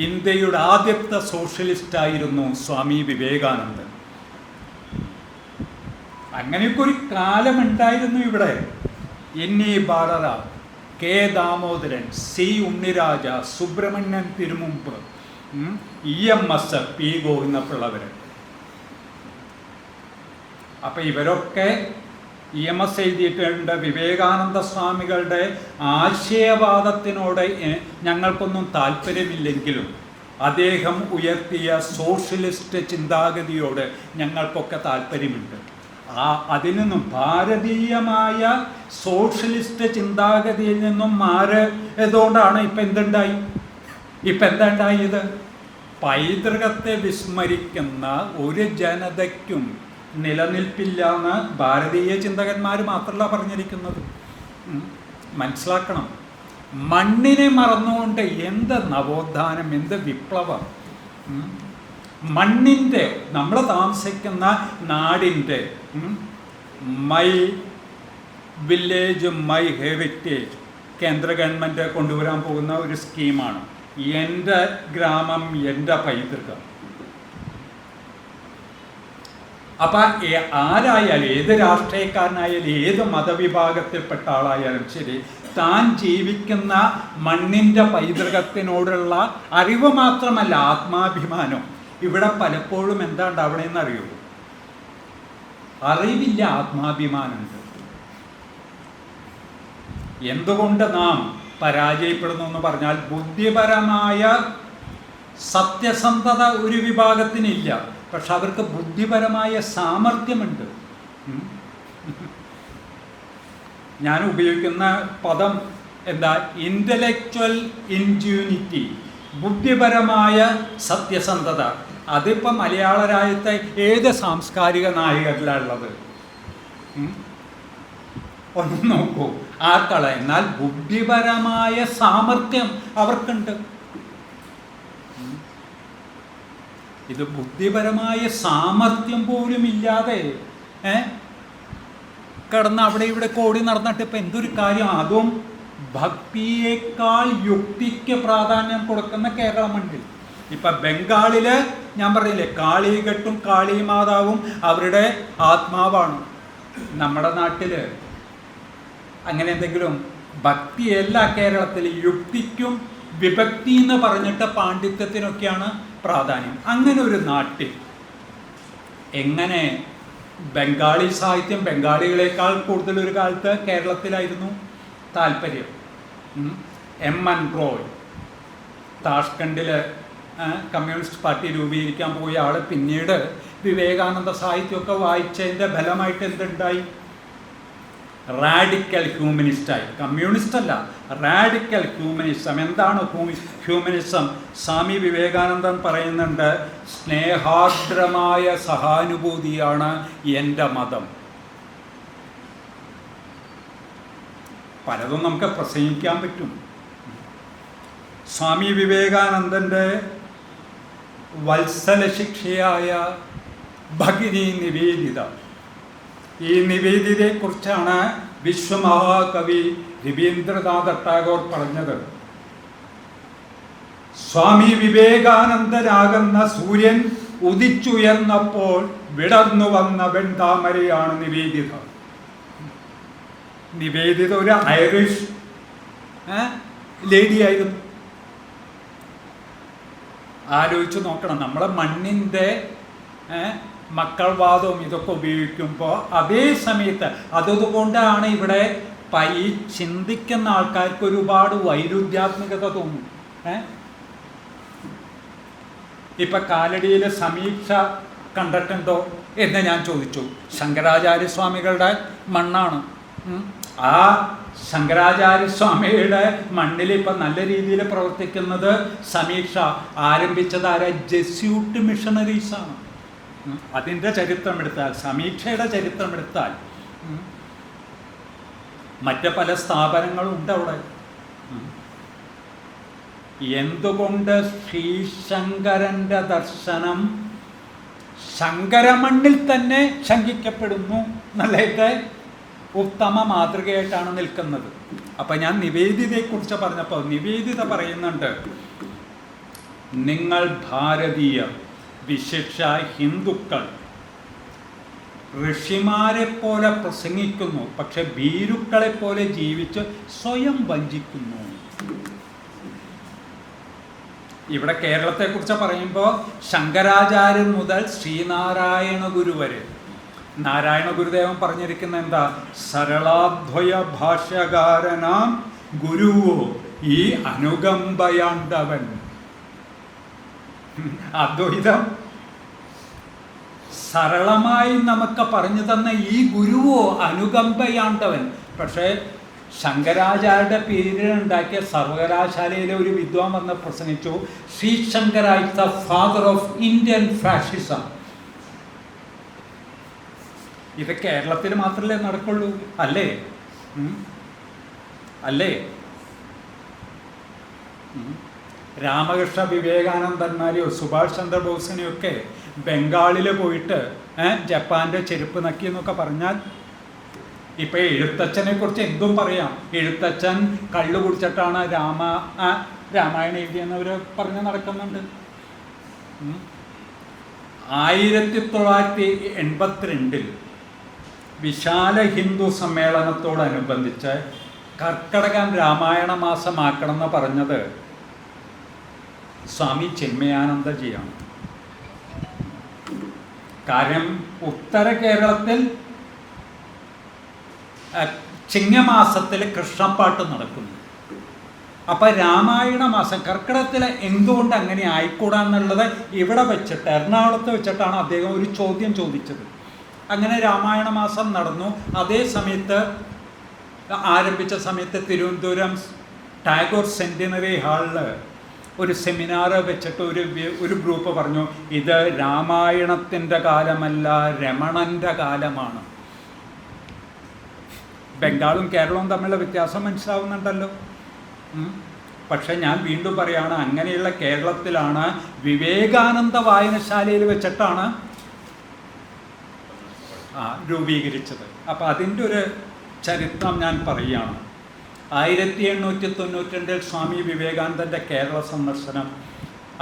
ഇന്ത്യയുടെ ആദ്യത്തെ സോഷ്യലിസ്റ്റായിരുന്നു സ്വാമി വിവേകാനന്ദൻ. അങ്ങനെയൊക്കെ ഒരു കാലമുണ്ടായിരുന്നു ഇവിടെ. NE Balaram, K Damodaran, C Unniraja, Subramanian Thirumumbu, EMS, P ഗോവിന്ദപിള്ളവർ. അപ്പം ഇവരൊക്കെ EMS എഴുതിയിട്ടുണ്ട്. വിവേകാനന്ദ സ്വാമികളുടെ ആശയവാദത്തിനോട് ഞങ്ങൾക്കൊന്നും താല്പര്യമില്ലെങ്കിലും അദ്ദേഹം ഉയർത്തിയ സോഷ്യലിസ്റ്റ് ചിന്താഗതിയോട് ഞങ്ങൾക്കൊക്കെ താല്പര്യമുണ്ട്. അതിൽ നിന്നും ഭാരതീയമായ സോഷ്യലിസ്റ്റ് ചിന്താഗതിയിൽ നിന്നും മാറിയതുകൊണ്ടാണ് ഇപ്പം എന്താ ഉണ്ടായത്? പൈതൃകത്തെ വിസ്മരിക്കുന്ന ഒരു ജനതയ്ക്കും നിലനിൽപ്പില്ല എന്ന് ഭാരതീയ ചിന്തകന്മാർ മാത്രമല്ല പറഞ്ഞിരിക്കുന്നത്. മനസ്സിലാക്കണം. മണ്ണിനെ മറന്നുകൊണ്ട് എന്ത് നവോത്ഥാനം, എന്ത് വിപ്ലവം! മണ്ണിൻ്റെ, നമ്മൾ താമസിക്കുന്ന നാടിൻ്റെ മൈ വില്ലേജ് മൈ ഹെറിറ്റേജ് കേന്ദ്ര ഗവൺമെൻറ് കൊണ്ടുവരാൻ പോകുന്ന ഒരു സ്കീമാണ് എൻ്റെ ഗ്രാമം എൻ്റെ പൈതൃകം. അപ്പം ആരായാലും, ഏത് രാഷ്ട്രീയക്കാരനായാലും, ഏത് മതവിഭാഗത്തിൽപ്പെട്ട ആളായാലും ശരി, താൻ ജീവിക്കുന്ന മണ്ണിൻ്റെ പൈതൃകത്തിനോടുള്ള അറിവ് മാത്രമല്ല ആത്മാഭിമാനം. ഇവിടെ പലപ്പോഴും എന്താണ്ട് അവിടെയെന്ന് അറിയുള്ളൂ, അറിവില്ല, ആത്മാഭിമാനമുണ്ട്. എന്തുകൊണ്ട് നാം പരാജയപ്പെടുന്നു എന്ന് പറഞ്ഞാൽ ബുദ്ധിപരമായ സത്യസന്ധത ഒരു വിഭാഗത്തിനില്ല, പക്ഷെ അവർക്ക് ബുദ്ധിപരമായ സാമർഥ്യമുണ്ട്. ഞാൻ ഉപയോഗിക്കുന്ന പദം എന്താ? ഇൻ്റലക്ച്വൽ ഇൻറ്റ്യൂനിറ്റി, ബുദ്ധിപരമായ സത്യസന്ധത. അതിപ്പോൾ മലയാള രാജ്യത്തെ ഏത് സാംസ്കാരിക നായകരിലുള്ളത്? ഒന്ന് നോക്കൂ, ആർക്കള. എന്നാൽ ബുദ്ധിപരമായ സാമർഥ്യം അവർക്കുണ്ട്. ഇത് ബുദ്ധിപരമായ സാമർഥ്യം പോലും ഇല്ലാതെ കിടന്ന് അവിടെ ഇവിടെ കോടി നടന്നിട്ട് ഇപ്പം എന്തൊരു കാര്യം. അതും ഭക്തിയേക്കാൾ യുക്തിക്ക് പ്രാധാന്യം കൊടുക്കുന്ന കേരളമുണ്ട്. ഇപ്പം ബംഗാളിൽ ഞാൻ പറഞ്ഞില്ലേ, കാളികെട്ടും കാളിമാതാവും അവരുടെ ആത്മാവാണ്. നമ്മുടെ നാട്ടിൽ അങ്ങനെ എന്തെങ്കിലും ഭക്തിയല്ല. കേരളത്തിൽ യുക്തിക്കും വിഭക്തി എന്ന് പറഞ്ഞിട്ട് പാണ്ഡിത്യത്തിനൊക്കെയാണ് പ്രാധാന്യം. അങ്ങനെ ഒരു നാട്ടിൽ എങ്ങനെ ബംഗാളി സാഹിത്യം ബംഗാളികളെക്കാൾ കൂടുതൽ ഒരു കാലത്ത് കേരളത്തിലായിരുന്നു താല്പര്യം. M.N. റോയ് താഷ്കണ്ടിൽ കമ്മ്യൂണിസ്റ്റ് പാർട്ടി രൂപീകരിക്കാൻ പോയ ആൾ പിന്നീട് വിവേകാനന്ദ സാഹിത്യമൊക്കെ വായിച്ചതിൻ്റെ ഫലമായിട്ട് എന്തുണ്ടായി? റാഡിക്കൽ ഹ്യൂമനിസ്റ്റായി. കമ്മ്യൂണിസ്റ്റ് അല്ല, റാഡിക്കൽ ഹ്യൂമനിസം. എന്താണ് ഹ്യൂമനിസം? സ്വാമി വിവേകാനന്ദൻ പറയുന്നുണ്ട്, സ്നേഹാർദ്രമായ സഹാനുഭൂതിയാണ് എൻ്റെ മതം. പലതും നമുക്ക് പ്രസംഗിക്കാൻ പറ്റും. സ്വാമി വിവേകാനന്ദൻ്റെ വത്സല ശിക്ഷയായ ഭഗിനി നിവേദിത, ഈ നിവേദിതയെക്കുറിച്ചാണ് വിശ്വമഹാകവി രവീന്ദ്രനാഥ ടാഗോർ പറഞ്ഞത്. സ്വാമി വിവേകാനന്ദനാകുന്ന സൂര്യൻ ഉദിച്ചുയർന്നപ്പോൾ വിടർന്നു വന്ന വെൺതാമരയാണ് നിവേദിത. നിവേദിത ഒരു ഐറിഷ് ലേഡിയായിരുന്നു. ആലോചിച്ച് നോക്കണം, നമ്മളെ മണ്ണിൻ്റെ മക്കൾവാദവും ഇതൊക്കെ ഉപയോഗിക്കുമ്പോൾ അതേ സമയത്ത് അതുകൊണ്ടാണ് ഇവിടെ ഈ ചിന്തിക്കുന്ന ആൾക്കാർക്ക് ഒരുപാട് വൈരുദ്ധ്യാത്മകത തോന്നും. ഇപ്പം കാലടിയിലെ സമീക്ഷ കണ്ടിട്ടുണ്ടോ എന്ന് ഞാൻ ചോദിച്ചു. ശങ്കരാചാര്യസ്വാമികളുടെ മണ്ണാണ്. ആ ശങ്കരാചാര്യസ്വാമിയുടെ മണ്ണിൽ ഇപ്പം നല്ല രീതിയിൽ പ്രവർത്തിക്കുന്നത് സമീക്ഷ ആരംഭിച്ചതാര ജെസ്യൂട്ട് മിഷണറീസാണ്. അതിൻ്റെ ചരിത്രമെടുത്താൽ, സമീക്ഷയുടെ ചരിത്രമെടുത്താൽ മറ്റ് പല സ്ഥാപനങ്ങളും ഉണ്ട് അവിടെ. എന്തുകൊണ്ട് ശ്രീശങ്കരൻ്റെ ദർശനം ശങ്കരമണ്ണിൽ തന്നെ ശങ്കിക്കപ്പെടുന്നു എന്നുള്ളതൊക്കെ ഉത്തമ മാതൃകയായിട്ടാണ് നിൽക്കുന്നത്. അപ്പം ഞാൻ നിവേദിതയെക്കുറിച്ച് പറഞ്ഞപ്പോൾ നിവേദിത പറയുന്നുണ്ട്, നിങ്ങൾ ഭാരതീയർ, വിശേഷ ഹിന്ദുക്കൾ ഋഷിമാരെ പോലെ പ്രസംഗിക്കുന്നു, പക്ഷെ ഭീരുക്കളെ പോലെ ജീവിച്ച് സ്വയം വഞ്ചിക്കുന്നു. ഇവിടെ കേരളത്തെക്കുറിച്ച് പറയുമ്പോൾ ശങ്കരാചാര്യൻ മുതൽ ശ്രീനാരായണ ഗുരു വരെ, നാരായണ ഗുരുദേവൻ പറഞ്ഞിരിക്കുന്ന എന്താ? സരളാദ്വയ ഭാഷ്യകാരനാം ഗുരുവോ ഈ അനുകമ്പയാണ്ടവൻ. അദ്വൈതം സരളമായി നമുക്ക് പറഞ്ഞു തന്ന ഈ ഗുരുവോ അനുകമ്പയാണ്ടവൻ. പക്ഷേ ശങ്കരാചാര്യരുടെ പേരിലുണ്ടാക്കിയ സർവകലാശാലയിലെ ഒരു വിദ്വാൻ വന്ന് പ്രസംഗിച്ചു, Shri Shankara is the father of Indian fascism. ഇത് കേരളത്തിൽ മാത്രമല്ലേ നടക്കുള്ളൂ? അല്ലേ? അല്ലേ? രാമകൃഷ്ണ വിവേകാനന്ദന്മാരെയോ സുഭാഷ് ചന്ദ്രബോസിനെയോ ഒക്കെ ബംഗാളിൽ പോയിട്ട് ജപ്പാൻ്റെ ചെരുപ്പ് നക്കി എന്നൊക്കെ പറഞ്ഞാൽ, ഇപ്പം എഴുത്തച്ഛനെ കുറിച്ച് എന്തും പറയാം. എഴുത്തച്ഛൻ കള്ളു കുടിച്ചിട്ടാണ് രാമായണം എഴുതിയെന്നവർ പറഞ്ഞ് നടക്കുന്നുണ്ട്. 1982 വിശാല ഹിന്ദു സമ്മേളനത്തോടനുബന്ധിച്ച് കർക്കടകം രാമായണ മാസമാക്കണമെന്ന് പറഞ്ഞത് സ്വാമി ചിന്മയാനന്ദജിയാണ്. കാരണം ഉത്തര കേരളത്തിൽ ചിങ്ങമാസത്തിൽ കൃഷ്ണപ്പാട്ട് നടക്കുന്നു. അപ്പം രാമായണ മാസം കർക്കിടകത്തിൽ എന്തുകൊണ്ട് അങ്ങനെ ആയിക്കൂടാന്നുള്ളത് ഇവിടെ വെച്ചിട്ട് എറണാകുളത്ത് വെച്ചിട്ടാണ് അദ്ദേഹം ഒരു ചോദ്യം ചോദിച്ചത്. അങ്ങനെ രാമായണ മാസം നടന്നു. അതേ സമയത്ത് ആരംഭിച്ച സമയത്ത് തിരുവനന്തപുരം ടാഗോർ സെൻറ്റിനറി ഹാളിൽ ഒരു സെമിനാർ വെച്ചിട്ട് ഒരു ഗ്രൂപ്പ് പറഞ്ഞു, ഇത് രാമായണത്തിൻ്റെ കാലമല്ല, രമണൻ്റെ കാലമാണ്. ബംഗാളും കേരളവും തമ്മിലുള്ള വ്യത്യാസം മനസ്സിലാവുന്നുണ്ടല്ലോ. പക്ഷെ ഞാൻ വീണ്ടും പറയുകയാണ്, അങ്ങനെയുള്ള കേരളത്തിലാണ് വിവേകാനന്ദ വായനശാലയിൽ വെച്ചിട്ടാണ് രൂപീകരിച്ചത്. അപ്പം അതിൻ്റെ ഒരു ചരിത്രം ഞാൻ പറയുകയാണ്. 1892 സ്വാമി വിവേകാനന്ദൻ്റെ കേരള സന്ദർശനം,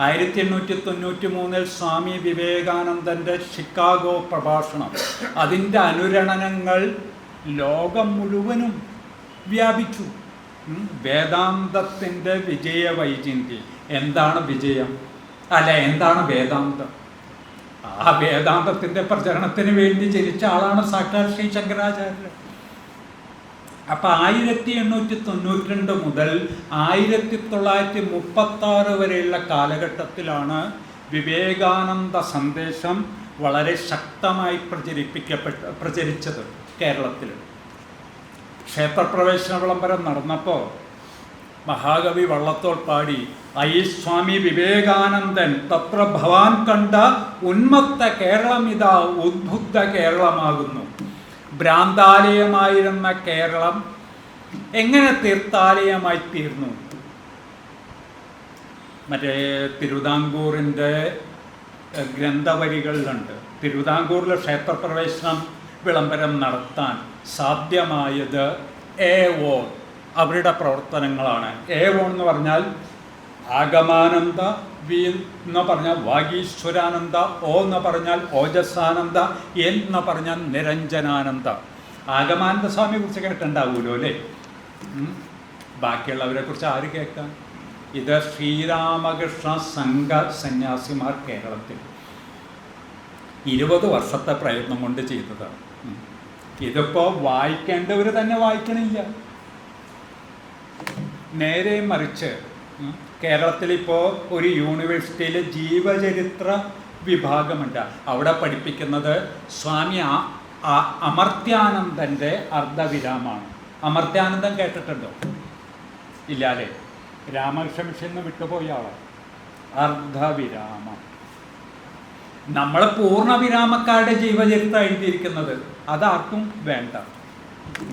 1893 സ്വാമി വിവേകാനന്ദൻ്റെ ഷിക്കാഗോ പ്രഭാഷണം, അതിൻ്റെ അനുരണനങ്ങൾ ലോകം മുഴുവനും വ്യാപിച്ചു. വേദാന്തത്തിൻ്റെ വിജയവൈചിന്തി. എന്താണ് വിജയം? എന്താണ് വേദാന്തം? ആ വേദാന്തത്തിൻ്റെ പ്രചരണത്തിന് വേണ്ടി ജനിച്ച ആളാണ് സാക്ഷാൽ ശ്രീ ശങ്കരാചാര്യർ. അപ്പം 1892 മുതൽ 1936 വരെയുള്ള കാലഘട്ടത്തിലാണ് വിവേകാനന്ദ സന്ദേശം വളരെ ശക്തമായി പ്രചരിച്ചത് കേരളത്തിൽ. ക്ഷേത്രപ്രവേശന വിളംബരം നടന്നപ്പോൾ മഹാകവി വള്ളത്തോൾ പാടി, ഐ സ്വാമി വിവേകാനന്ദൻ തത്ര ഭവാൻ കണ്ട ഉന്മത്ത കേരളമിതാ ഉദ്ബുദ്ധ കേരളമാകുന്നു. ഭ്രാന്താലയമായിരുന്ന കേരളം എങ്ങനെ തീർത്ഥാലയമായി തീർന്നു? മറ്റേ തിരുവിതാംകൂറിൻ്റെ ഗ്രന്ഥവരികളിലുണ്ട്. തിരുവിതാംകൂറിലെ ക്ഷേത്രപ്രവേശനം വിളംബരം നടത്താൻ സാധ്യമായത് ഏവോ അവരുടെ പ്രവർത്തനങ്ങളാണ്. ഏവോ എന്ന് പറഞ്ഞാൽ ആഗമാനന്ദ, വി എന്ന് പറഞ്ഞാൽ വാഗീശ്വരാനന്ദ, ഓ എന്ന് പറഞ്ഞാൽ ഓജസ്സാനന്ദ, എൻ എന്ന് പറഞ്ഞാൽ നിരഞ്ജനാനന്ദ. ആഗമാനന്ദ സ്വാമിയെ കുറിച്ച് കേട്ടിട്ടുണ്ടാവുമല്ലോ അല്ലേ? ബാക്കിയുള്ളവരെ കുറിച്ച് ആര് കേൾക്കാം? ഇത് ശ്രീരാമകൃഷ്ണ സംഘ സന്യാസിമാർ കേരളത്തിൽ 20 വർഷത്തെ പ്രയത്നം കൊണ്ട് ചെയ്തതാണ്. ഇതിപ്പോൾ വായിക്കേണ്ടവർ തന്നെ വായിക്കണില്ല. നേരെ മറിച്ച് കേരളത്തിലിപ്പോൾ ഒരു യൂണിവേഴ്സിറ്റിയിൽ ജീവചരിത്ര വിഭാഗമുണ്ട്. അവിടെ പഠിപ്പിക്കുന്നത് സ്വാമി അമർത്യാനന്ദൻ്റെ അർദ്ധവിരാമാണ്. അമർത്യാനന്ദൻ കേട്ടിട്ടുണ്ടോ? ഇല്ലാലേ? രാമകൃഷ്ണ മിഷന് വിട്ടുപോയ ആളാണ്. അർദ്ധവിരാമം. നമ്മൾ പൂർണ്ണവിരാമക്കാരുടെ ജീവചരിത്രം എഴുതിയിരിക്കുന്നത് അതാർക്കും വേണ്ട.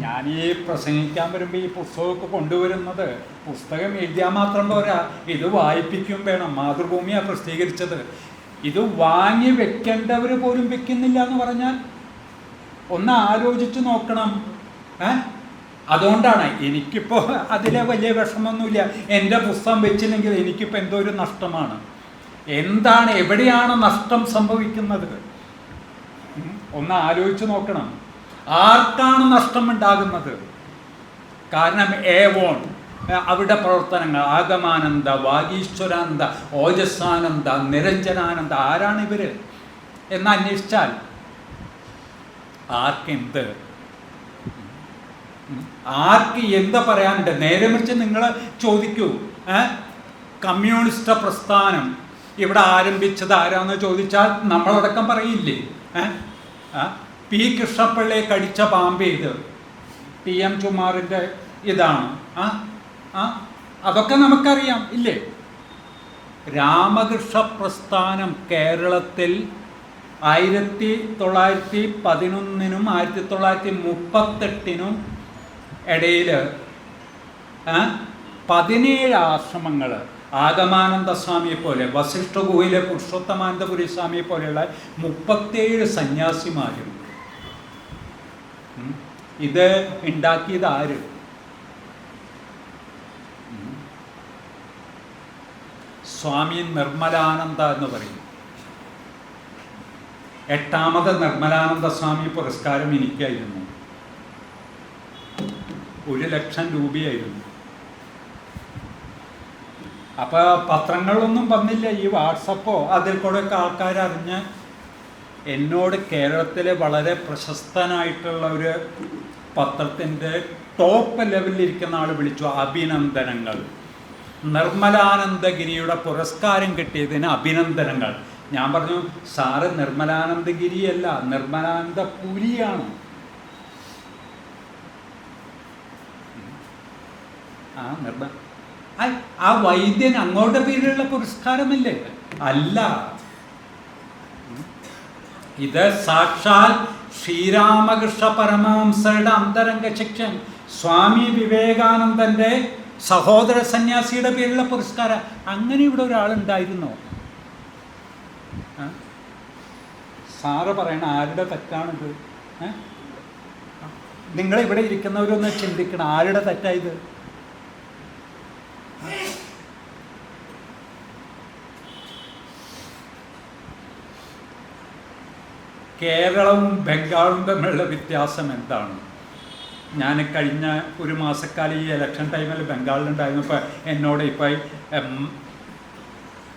ഞാൻ ഈ പ്രസംഗിക്കാൻ വരുമ്പോൾ ഈ പുസ്തകമൊക്കെ കൊണ്ടുവരുന്നത് പുസ്തകം എഴുതിയാൽ മാത്രം പോരാ, ഇത് വായിപ്പിക്കും വേണം. മാതൃഭൂമിയാണ് പ്രസിദ്ധീകരിച്ചത്. ഇത് വാങ്ങി വെക്കേണ്ടവർ പോലും വെക്കുന്നില്ല എന്ന് പറഞ്ഞാൽ ഒന്ന് ആലോചിച്ച് നോക്കണം. അതുകൊണ്ടാണ് എനിക്കിപ്പോൾ അതിലെ വലിയ വിഷമമൊന്നുമില്ല. എൻ്റെ പുസ്തകം വെച്ചില്ലെങ്കിൽ എനിക്കിപ്പോൾ എന്തോ ഒരു നഷ്ടമാണ്. എന്താണ്, എവിടെയാണ് നഷ്ടം സംഭവിക്കുന്നത്? ഒന്ന് ആലോചിച്ച് നോക്കണം. ആർക്കാണ് നഷ്ടമുണ്ടാകുന്നത്? കാരണം ഏവോൺ അവരുടെ പ്രവർത്തനങ്ങൾ, ആഗമാനന്ദ, വാഗീശ്വരാനന്ദ, ഓജസ്സാനന്ദ, നിരഞ്ജനാനന്ദ, ആരാണിവർ എന്ന് അന്വേഷിച്ചാൽ ആർക്കെന്ത്, ആർക്ക് എന്താ പറയാനുണ്ട്? നേരെ മറിച്ച് നിങ്ങൾ ചോദിക്കൂ, കമ്മ്യൂണിസ്റ്റ് പ്രസ്ഥാനം ഇവിടെ ആരംഭിച്ചത് ആരാന്ന് ചോദിച്ചാൽ നമ്മളടക്കം പറയില്ലേ? പി കൃഷ്ണപ്പിള്ളയെ കടിച്ച പാമ്പ് ഇത് TM ചുമാറിൻ്റെ ഇതാണ്. അതൊക്കെ നമുക്കറിയാം ഇല്ലേ? രാമകൃഷ്ണ പ്രസ്ഥാനം കേരളത്തിൽ 1911 1938 ഇടയിൽ 17 ആശ്രമങ്ങൾ, ആഗമാനന്ദ സ്വാമിയെ പോലെ, വസിഷ്ഠ ഗുഹയിലെ പുരുഷോത്തമാനന്ദപുരി സ്വാമിയെ പോലെയുള്ള 37 സന്യാസിമാരും. ഇത് ഉണ്ടാക്കിയത് ആര്? സ്വാമി നിർമ്മലാനന്ദ എന്ന് പറയും. 8ാമത് നിർമ്മലാനന്ദ സ്വാമി പുരസ്കാരം എനിക്കായിരുന്നു. 1,00,000 രൂപയായിരുന്നു. അപ്പോൾ പത്രങ്ങളൊന്നും വന്നില്ല. ഈ വാട്സപ്പോ അതിൽ കൂടെയൊക്കെ ആൾക്കാരറിഞ്ഞ് എന്നോട് കേരളത്തിലെ വളരെ പ്രശസ്തനായിട്ടുള്ള ഒരു പത്രത്തിൻ്റെ ടോപ്പ് ലെവലിലിരിക്കുന്ന ആൾ വിളിച്ചു, അഭിനന്ദനങ്ങൾ. നിർമ്മലാനന്ദഗിരിയുടെ പുരസ്കാരം കിട്ടിയതിന് അഭിനന്ദനങ്ങൾ. ഞാൻ പറഞ്ഞു, സാറ് നിർമ്മലാനന്ദഗിരിയല്ല, നിർമ്മലാനന്ദപുരിയാണ്. ആ വൈദ്യൻ അങ്ങോട്ട് പേരിലുള്ള പുരസ്കാരമില്ലേ? അല്ല, ഇത് സാക്ഷാൽ ശ്രീരാമകൃഷ്ണ പരമഹംസരുടെ അന്തരംഗ ശിക്ഷൻ സ്വാമി വിവേകാനന്ദന്റെ സഹോദര സന്യാസിയുടെ പേരിലുള്ള പുരസ്കാരം. അങ്ങനെ ഇവിടെ ഒരാളുണ്ടായിരുന്നോ? സാറ് പറയണ ആരുടെ തെറ്റാണിത്? നിങ്ങളിവിടെ ഇരിക്കുന്നവരൊന്ന് ചിന്തിക്കണം, ആരുടെ തെറ്റായത്? കേരളവും ബംഗാളും തമ്മിലുള്ള വ്യത്യാസം എന്താണ്? ഞാൻ കഴിഞ്ഞ ഒരു മാസക്കാലം ഈ ഇലക്ഷൻ ടൈമിൽ ബംഗാളിലുണ്ടായിരുന്നപ്പോൾ എന്നോട് ഇപ്പോൾ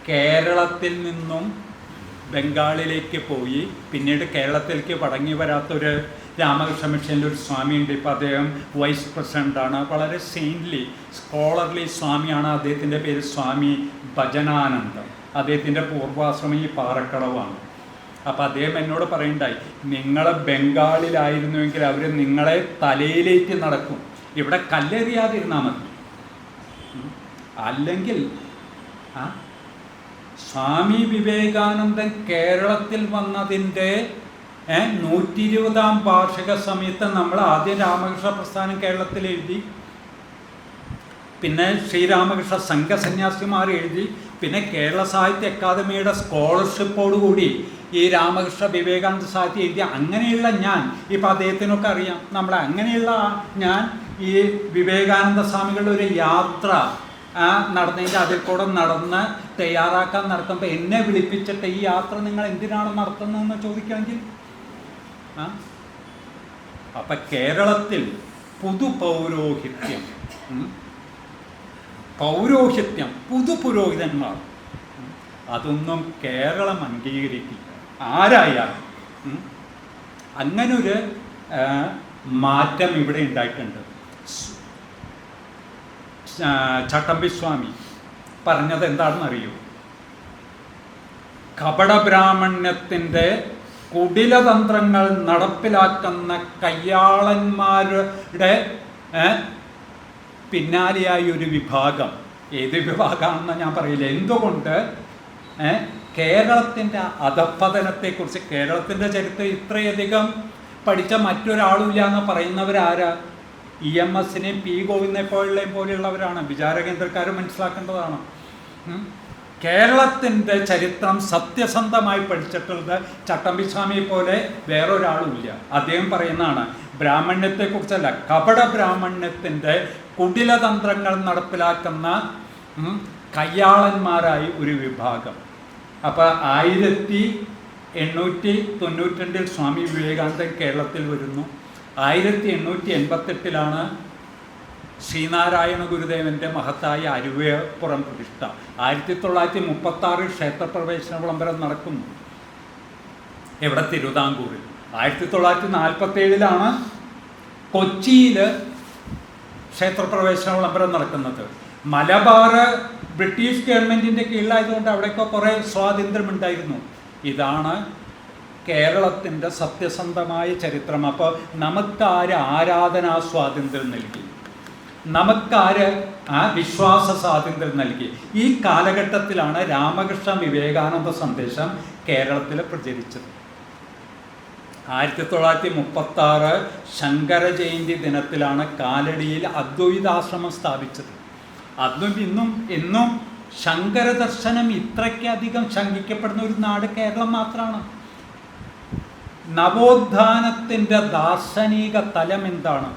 കേരളത്തിൽ നിന്നും ബംഗാളിലേക്ക് പോയി പിന്നീട് കേരളത്തിലേക്ക് മടങ്ങി വരാത്തൊരു രാമകൃഷ്ണ മിഷനിൽ ഒരു സ്വാമിയുണ്ട്. ഇപ്പോൾ അദ്ദേഹം വൈസ് പ്രസിഡൻ്റാണ്. വളരെ സെയിൻറ്റ്ലി സ്കോളർലി സ്വാമിയാണ്. അദ്ദേഹത്തിൻ്റെ പേര് സ്വാമി ഭജനാനന്ദം. അദ്ദേഹത്തിൻ്റെ പൂർവാശ്രമം ഈ പാറക്കടവാണ്. അപ്പോൾ അദ്ദേഹം എന്നോട് പറയുണ്ടായി, നിങ്ങൾ ബംഗാളിലായിരുന്നുവെങ്കിൽ അവർ നിങ്ങളെ തലയിലേക്ക് നടക്കും, ഇവിടെ കല്ലെറിയാതിരുന്നാൽ മതി. അല്ലെങ്കിൽ സ്വാമി വിവേകാനന്ദൻ കേരളത്തിൽ വന്നതിൻ്റെ 120ാം വാർഷിക സമയത്ത് നമ്മൾ ആദ്യം രാമകൃഷ്ണ പ്രസ്ഥാനം കേരളത്തിൽ എഴുതി, പിന്നെ ശ്രീരാമകൃഷ്ണ സംഘസന്യാസിമാർ എഴുതി, പിന്നെ കേരള സാഹിത്യ അക്കാദമിയുടെ സ്കോളർഷിപ്പോടുകൂടി ഈ രാമകൃഷ്ണ വിവേകാനന്ദ സാഹിത്യം എഴുതി. അങ്ങനെയുള്ള ഞാൻ, ഇപ്പോൾ അദ്ദേഹത്തിനൊക്കെ അറിയാം, അങ്ങനെയുള്ള ഞാൻ ഈ വിവേകാനന്ദ സ്വാമികളുടെ ഒരു യാത്ര നടന്നതിൻ്റെ അതിൽ കൂടെ നടന്ന് തയ്യാറാക്കാൻ നടത്തുമ്പോൾ എന്നെ വിളിപ്പിച്ചിട്ട് ഈ യാത്ര നിങ്ങൾ എന്തിനാണ് നടത്തുന്നതെന്ന് ചോദിക്കുകയാണെങ്കിൽ, അപ്പം കേരളത്തിൽ പുതുപൗരോഹിത്യം, പുതുപുരോഹിതന്മാർ, അതൊന്നും കേരളം അംഗീകരിക്കില്ല ആരായാലും. അങ്ങനൊരു മാറ്റം ഇവിടെ ഉണ്ടായിട്ടുണ്ട്. ചട്ടമ്പിസ്വാമി പറഞ്ഞത് എന്താണെന്നറിയൂ? കപടബ്രാഹ്മണ്യത്തിൻ്റെ കുടിലതന്ത്രങ്ങൾ നടപ്പിലാക്കുന്ന കയ്യാളന്മാരുടെ പിന്നാലെയായി ഒരു വിഭാഗം, ഏത് വിഭാഗമാണെന്ന് ഞാൻ പറയില്ല, എന്തുകൊണ്ട് കേരളത്തിൻ്റെ അധപ്പതനത്തെക്കുറിച്ച്, കേരളത്തിൻ്റെ ചരിത്രം ഇത്രയധികം പഠിച്ച മറ്റൊരാളുമില്ല എന്ന് പറയുന്നവരാരാ? EMSനെയും പി ഗോവിന്ദനെ പോലെയുള്ളവരാണ്. വിചാരകേന്ദ്രക്കാർ മനസ്സിലാക്കേണ്ടതാണ്. കേരളത്തിൻ്റെ ചരിത്രം സത്യസന്ധമായി പഠിച്ചിട്ടുള്ളത് ചട്ടമ്പിസ്വാമിയെ പോലെ വേറൊരാളുമില്ല. അദ്ദേഹം പറയുന്നതാണ്, ബ്രാഹ്മണ്യത്തെക്കുറിച്ചല്ല, കപട ബ്രാഹ്മണ്യത്തിൻ്റെ കുടിലതന്ത്രങ്ങൾ നടപ്പിലാക്കുന്ന കയ്യാളന്മാരായി ഒരു വിഭാഗം. അപ്പോൾ 1892 സ്വാമി വിവേകാനന്ദൻ കേരളത്തിൽ വരുന്നു. 1888 ശ്രീനാരായണ ഗുരുദേവൻ്റെ മഹത്തായ അരുവേപ്പുറം പ്രതിഷ്ഠ. 1936 ക്ഷേത്രപ്രവേശന വിളംബരം നടക്കുന്നു. എവിടെ? തിരുവിതാംകൂറിൽ. 1947 കൊച്ചിയിൽ ക്ഷേത്രപ്രവേശന വിളംബരം നടക്കുന്നത്. മലബാർ ബ്രിട്ടീഷ് ഗവൺമെൻറ്റിൻ്റെ കീഴിലായതുകൊണ്ട് അവിടെയൊക്കെ കുറേ സ്വാതന്ത്ര്യമുണ്ടായിരുന്നു. ഇതാണ് കേരളത്തിൻ്റെ സത്യസന്ധമായ ചരിത്രം. അപ്പോൾ നമുക്കാര് ആരാധനാ സ്വാതന്ത്ര്യം നൽകി? നമുക്കാര് വിശ്വാസ സ്വാതന്ത്ര്യം നൽകി? ഈ കാലഘട്ടത്തിലാണ് രാമകൃഷ്ണ വിവേകാനന്ദ സന്ദേശം കേരളത്തിൽ പ്രചരിച്ചത്. 1936 ശങ്കര ജയന്തി ദിനത്തിലാണ് കാലടിയിൽ അദ്വൈതാശ്രമം സ്ഥാപിച്ചത്. അതും ഇന്നും ശങ്കര ദർശനം ഇത്രയ്ക്കധികം ശങ്കിക്കപ്പെടുന്ന ഒരു നാട് കേരളം മാത്രമാണ്. നവോത്ഥാനത്തിൻ്റെ ദാർശനിക തലം എന്താണ്?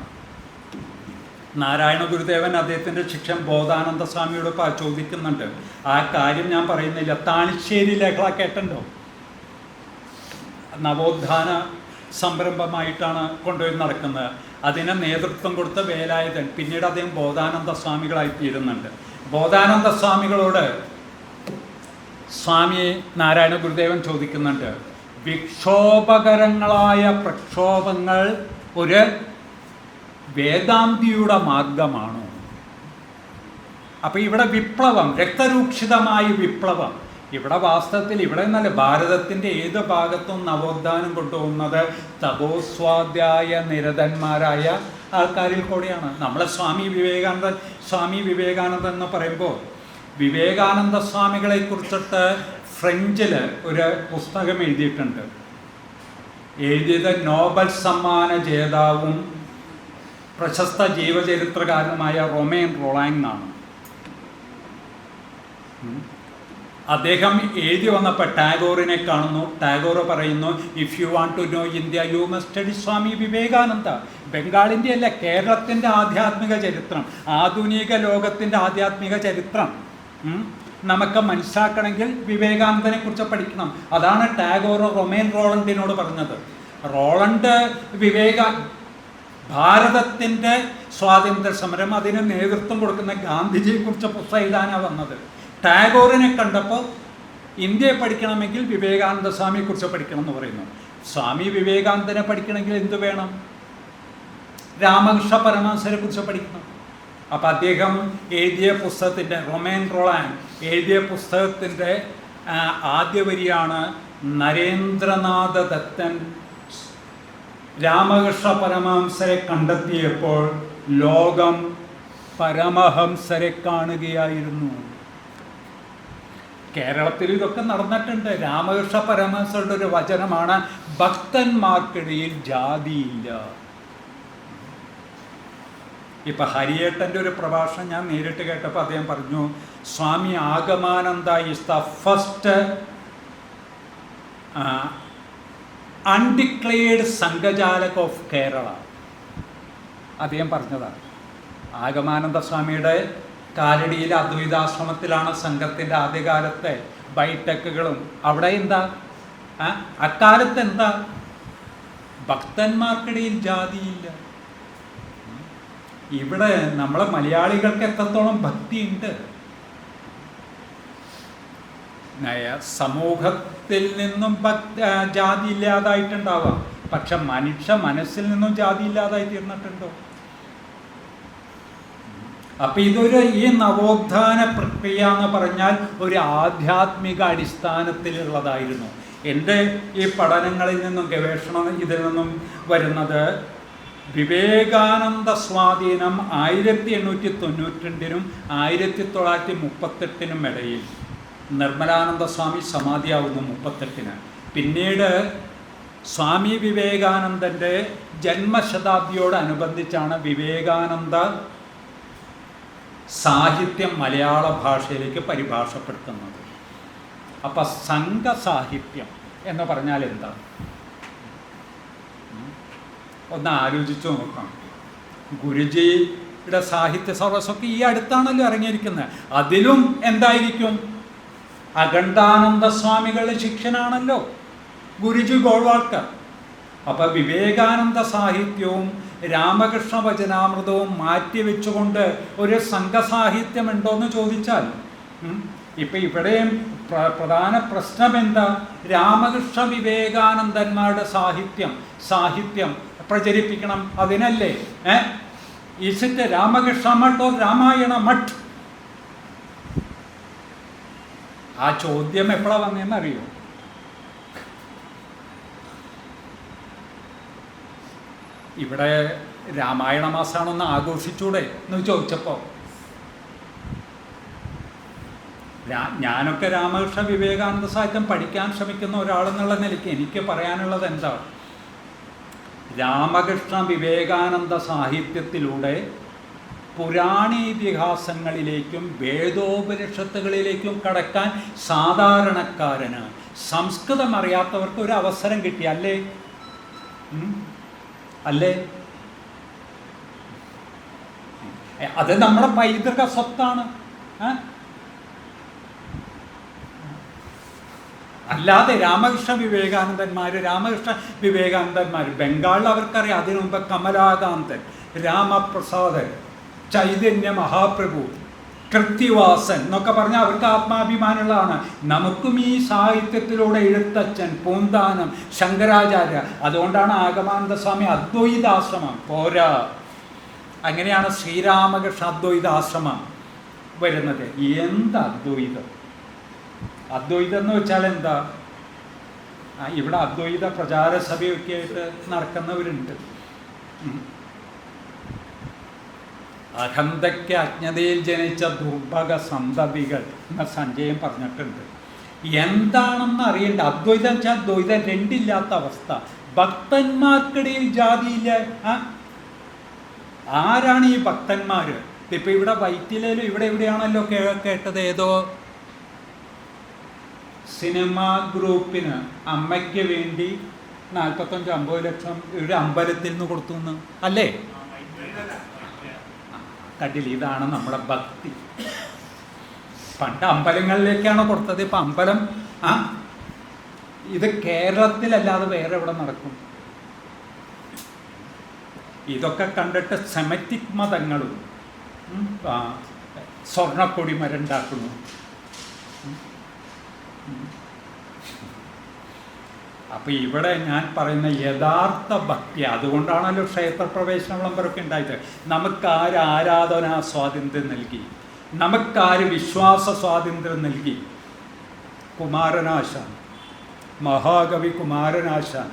നാരായണ ഗുരുദേവൻ അദ്ദേഹത്തിൻ്റെ ശിഷ്യൻ ബോധാനന്ദ സ്വാമിയോട് ചോദിക്കുന്നുണ്ട്. ആ കാര്യം ഞാൻ പറയുന്നില്ല. താണിശ്ശേരി ലഹള കേട്ടുണ്ടോ? നവോത്ഥാന സംരംഭമായിട്ടാണ് കൊണ്ടുപോയി നടക്കുന്നത്. അതിന് നേതൃത്വം കൊടുത്ത വേലായുധൻ, പിന്നീട് അദ്ദേഹം ബോധാനന്ദ സ്വാമികളായി തീരുന്നുണ്ട്. ബോധാനന്ദ സ്വാമികളോട് സ്വാമി നാരായണ ഗുരുദേവൻ ചോദിക്കുന്നുണ്ട്, വിക്ഷോഭകരങ്ങളായ പ്രക്ഷോഭങ്ങൾ ഒരു വേദാന്തിയുടെ മാർഗമാണോ? അപ്പം ഇവിടെ വിപ്ലവം, രക്തരൂക്ഷിതമായ വിപ്ലവം, ഇവിടെ വാസ്തവത്തിൽ ഇവിടെ എന്നല്ല, ഭാരതത്തിൻ്റെ ഏത് ഭാഗത്തും നവോത്ഥാനം കൊണ്ടുപോകുന്നത് തപോസ്വാധ്യായ നിരതന്മാരായ ആൾക്കാരിൽ കൂടെയാണ്. നമ്മളെ സ്വാമി വിവേകാനന്ദൻ എന്ന് പറയുമ്പോൾ വിവേകാനന്ദ സ്വാമികളെ കുറിച്ചിട്ട് ഫ്രഞ്ചിൽ ഒരു പുസ്തകം എഴുതിയിട്ടുണ്ട്. എഴുതിയത് നോബൽ സമ്മാന ജേതാവും പ്രശസ്ത ജീവചരിത്രകാരനുമായ റൊമേൻ റൊളാങ് ആണ്. അദ്ദേഹം എഴുതി വന്നപ്പോൾ ടാഗോറിനെ കാണുന്നു. ടാഗോർ പറയുന്നു, if you want to know India you must study Swami Vivekananda. ബംഗാളിൻ്റെ അല്ല, കേരളത്തിൻ്റെ ആധ്യാത്മിക ചരിത്രം, ആധുനിക ലോകത്തിൻ്റെ ആധ്യാത്മിക ചരിത്രം നമുക്ക് മനസ്സിലാക്കണമെങ്കിൽ വിവേകാനന്ദനെ കുറിച്ച് പഠിക്കണം. അതാണ് ടാഗോർ റൊമേൻ റോളണ്ടിനോട് പറഞ്ഞത്. റോളണ്ട് ഭാരതത്തിൻ്റെ സ്വാതന്ത്ര്യ സമരം, അതിന് നേതൃത്വം കൊടുക്കുന്ന ഗാന്ധിജിയെ കുറിച്ച് പുസ്തകം എഴുതാനാണ് വന്നത്. ടാഗോറിനെ കണ്ടപ്പോൾ ഇന്ത്യയെ പഠിക്കണമെങ്കിൽ വിവേകാനന്ദ സ്വാമിയെ കുറിച്ച് പഠിക്കണം എന്ന് പറയുന്നു. സ്വാമി വിവേകാനന്ദനെ പഠിക്കണമെങ്കിൽ എന്ത് വേണം? രാമകൃഷ്ണ പരമഹംസരെ കുറിച്ച് പഠിക്കണം. അപ്പം അദ്ദേഹം എഴുതിയ പുസ്തകത്തിൻ്റെ, റൊമേൻ റൊളാങ് എഴുതിയ പുസ്തകത്തിൻ്റെ ആദ്യ വരിയാണ്, നരേന്ദ്രനാഥ ദത്തൻ രാമകൃഷ്ണ പരമഹംസരെ കണ്ടെത്തിയപ്പോൾ ലോകം പരമഹംസരെ കാണുകയായിരുന്നു. കേരളത്തിൽ ഇതൊക്കെ നടന്നിട്ടുണ്ട്. രാമകൃഷ്ണ പരമഹംസരുടെ ഒരു വചനമാണ്, ഭക്തന്മാർക്കിടയിൽ ജാതിയില്ല. ഇപ്പം ഹരിയേട്ടൻ്റെ ഒരു പ്രഭാഷണം ഞാൻ നേരിട്ട് കേട്ടപ്പോൾ അദ്ദേഹം പറഞ്ഞു, Swami Agamananda is the first undeclared Sanghchalak of Kerala. അദ്ദേഹം പറഞ്ഞതാണ്. ആഗമാനന്ദ സ്വാമിയുടെ കാലടിയിലെ അദ്വൈതാശ്രമത്തിലാണ് സംഘത്തിൻ്റെ ആദ്യകാലത്തെ ബൈഠക്കുകളും. അവിടെ എന്താ അക്കാലത്ത് എന്താ? ഭക്തന്മാർക്കിടയിൽ ജാതിയില്ല. ഇവിടെ നമ്മളെ മലയാളികൾക്ക് എത്രത്തോളം ഭക്തിയുണ്ട്? സമൂഹത്തിൽ നിന്നും ജാതി ഇല്ലാതായിട്ടുണ്ടാവാം, പക്ഷെ മനുഷ്യ മനസ്സിൽ നിന്നും ജാതി ഇല്ലാതായി തീർന്നിട്ടുണ്ടോ? അപ്പം ഈ നവോത്ഥാന പ്രക്രിയ എന്ന് പറഞ്ഞാൽ ഒരു ആധ്യാത്മിക അടിസ്ഥാനത്തിലുള്ളതായിരുന്നു. എൻ്റെ ഈ പഠനങ്ങളിൽ നിന്നും ഗവേഷണം ഇതിൽ നിന്നും വരുന്നത്, വിവേകാനന്ദ സ്വാധീനം 1892 1938 ഇടയിൽ. നിർമ്മലാനന്ദ സ്വാമി സമാധിയാവുന്നു 38. പിന്നീട് സ്വാമി വിവേകാനന്ദൻ്റെ ജന്മശതാബ്ദിയോടനുബന്ധിച്ചാണ് വിവേകാനന്ദ സാഹിത്യം മലയാള ഭാഷയിലേക്ക് പരിഭാഷപ്പെടുത്തുന്നത്. അപ്പം സംഘ സാഹിത്യം എന്ന് പറഞ്ഞാൽ എന്താ? ഒന്ന് ആലോചിച്ചു നോക്കാം. ഗുരുജിയുടെ സാഹിത്യ സർവസ്വൊക്കെ ഈ അടുത്താണല്ലോ ഇറങ്ങിയിരിക്കുന്നത്. അതിലും എന്തായിരിക്കും? അഖണ്ഡാനന്ദ സ്വാമികളുടെ ശിഷ്യനാണല്ലോ ഗുരുജി ഗോൾവാൾക്കർ. അപ്പം വിവേകാനന്ദ സാഹിത്യവും രാമകൃഷ്ണ വചനാമൃതവും മാറ്റിവെച്ചുകൊണ്ട് ഒരു സംഘസാഹിത്യം ഉണ്ടോയെന്ന് ചോദിച്ചാൽ, ഇപ്പം ഇവിടെയും പ്രധാന പ്രശ്നം എന്താ? രാമകൃഷ്ണ വിവേകാനന്ദന്മാരുടെ സാഹിത്യം പ്രചരിപ്പിക്കണം. അതിനല്ലേ is it Ramakrishna Math or Ramayana Math? ആ ചോദ്യം എപ്പോഴാണ് വന്നതെന്നറിയോ? ഇവിടെ രാമായണ മാസമാണൊന്ന് ആഘോഷിച്ചൂടെ എന്ന് ചോദിച്ചപ്പോൾ, ഞാനൊക്കെ രാമകൃഷ്ണ വിവേകാനന്ദ സാഹിത്യം പഠിക്കാൻ ശ്രമിക്കുന്ന ഒരാളെന്നുള്ള നിലയ്ക്ക് എനിക്ക് പറയാനുള്ളത് എന്താ? രാമകൃഷ്ണ വിവേകാനന്ദ സാഹിത്യത്തിലൂടെ പുരാണീതിഹാസങ്ങളിലേക്കും വേദോപനിഷത്തുകളിലേക്കും കടക്കാൻ സാധാരണക്കാരന്, സംസ്കൃതം അറിയാത്തവർക്ക് ഒരു അവസരം കിട്ടി. അല്ലേ? അത് നമ്മുടെ പൈതൃക സ്വത്താണ്. അല്ലാതെ രാമകൃഷ്ണ വിവേകാനന്ദന്മാർ ബംഗാളിൽ അവർക്കറിയാം. അതിനു മുമ്പ് കമലാകാന്തൻ, രാമപ്രസാദൻ, ചൈതന്യ മഹാപ്രഭു, കൃത്തിവാസൻ എന്നൊക്കെ പറഞ്ഞാൽ അവർക്ക് ആത്മാഭിമാനമുള്ളതാണ്. നമുക്കും ഈ സാഹിത്യത്തിലൂടെ എഴുത്തച്ഛൻ, പൂന്താനം, ശങ്കരാചാര്യ. അതുകൊണ്ടാണ് ആഗമാനന്ദ സ്വാമി അദ്വൈതാശ്രമം പോരാ, അങ്ങനെയാണ് ശ്രീരാമകൃഷ്ണ അദ്വൈതാശ്രമം വരുന്നത്. എന്ത് അദ്വൈതം എന്ന് വെച്ചാൽ എന്താ? ഇവിടെ അദ്വൈത പ്രചാര സഭയൊക്കെ ആയിട്ട് നടക്കുന്നവരുണ്ട്. അഹന്തയ്ക്ക് അജ്ഞതയിൽ ജനിച്ച ദുർഭഗ സന്തതികൾ എന്ന സഞ്ജയൻ പറഞ്ഞിട്ടുണ്ട്. എന്താണെന്ന് അറിയേണ്ട അദ്വൈതം വെച്ചാൽ ദ്വൈതം രണ്ടില്ലാത്ത അവസ്ഥ. ഭക്തന്മാർക്കിടയിൽ ജാതിയില്ല. ആരാണ് ഈ ഭക്തന്മാർ? ഇപ്പം ഇവിടെ വൈറ്റിലും ഇവിടെ എവിടെയാണല്ലോ കേട്ടത്, ഏതോ സിനിമാ ഗ്രൂപ്പിന് അമ്മയ്ക്ക് വേണ്ടി 45-50 ലക്ഷം ഒരു അമ്പലത്തിൽ നിന്ന് കൊടുത്തു എന്ന് അല്ലേ? കണ്ടില്ല, ഇതാണ് നമ്മുടെ ഭക്തി. പണ്ട് അമ്പലങ്ങളിലേക്കാണ് കൊടുത്തത്, ഇപ്പം അമ്പലം ഇത് കേരളത്തിലല്ലാതെ വേറെ എവിടെ നടക്കും? ഇതൊക്കെ കണ്ടിട്ട് സെമറ്റിക് മതങ്ങളും സ്വർണ്ണക്കൊടി മരണ്ടാക്കുന്നു. അപ്പം ഇവിടെ ഞാൻ പറയുന്ന യഥാർത്ഥ ഭക്തി, അതുകൊണ്ടാണല്ലോ ക്ഷേത്രപ്രവേശന വിളംബരമൊക്കെ ഉണ്ടായത്. നമുക്കാര് ആരാധനാ സ്വാതന്ത്ര്യം നൽകി, നമുക്കാര് വിശ്വാസ സ്വാതന്ത്ര്യം നൽകി? കുമാരനാശാൻ, മഹാകവി കുമാരനാശാൻ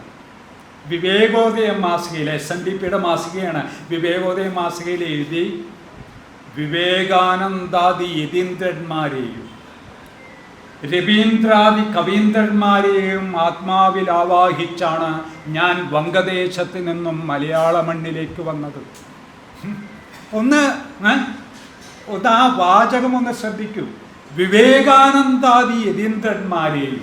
വിവേകോദയം മാസികയിൽ, SNDPയുടെ മാസികയാണ്, വിവേകോദയം മാസികയിൽ എഴുതി, വിവേകാനന്ദാദി യതീന്ദ്രന്മാരെയും രവീന്ദ്രാദി കവീന്ദ്രന്മാരെയും ആത്മാവിൽ ആവാഹിച്ചാണ് ഞാൻ വംഗദേശത്ത് നിന്നും മലയാള മണ്ണിലേക്ക് വന്നത്. ഒന്ന് ആ വാചകം ഒന്ന് ശ്രദ്ധിക്കൂ. വിവേകാനന്ദാദി യതീന്ദ്രന്മാരെയും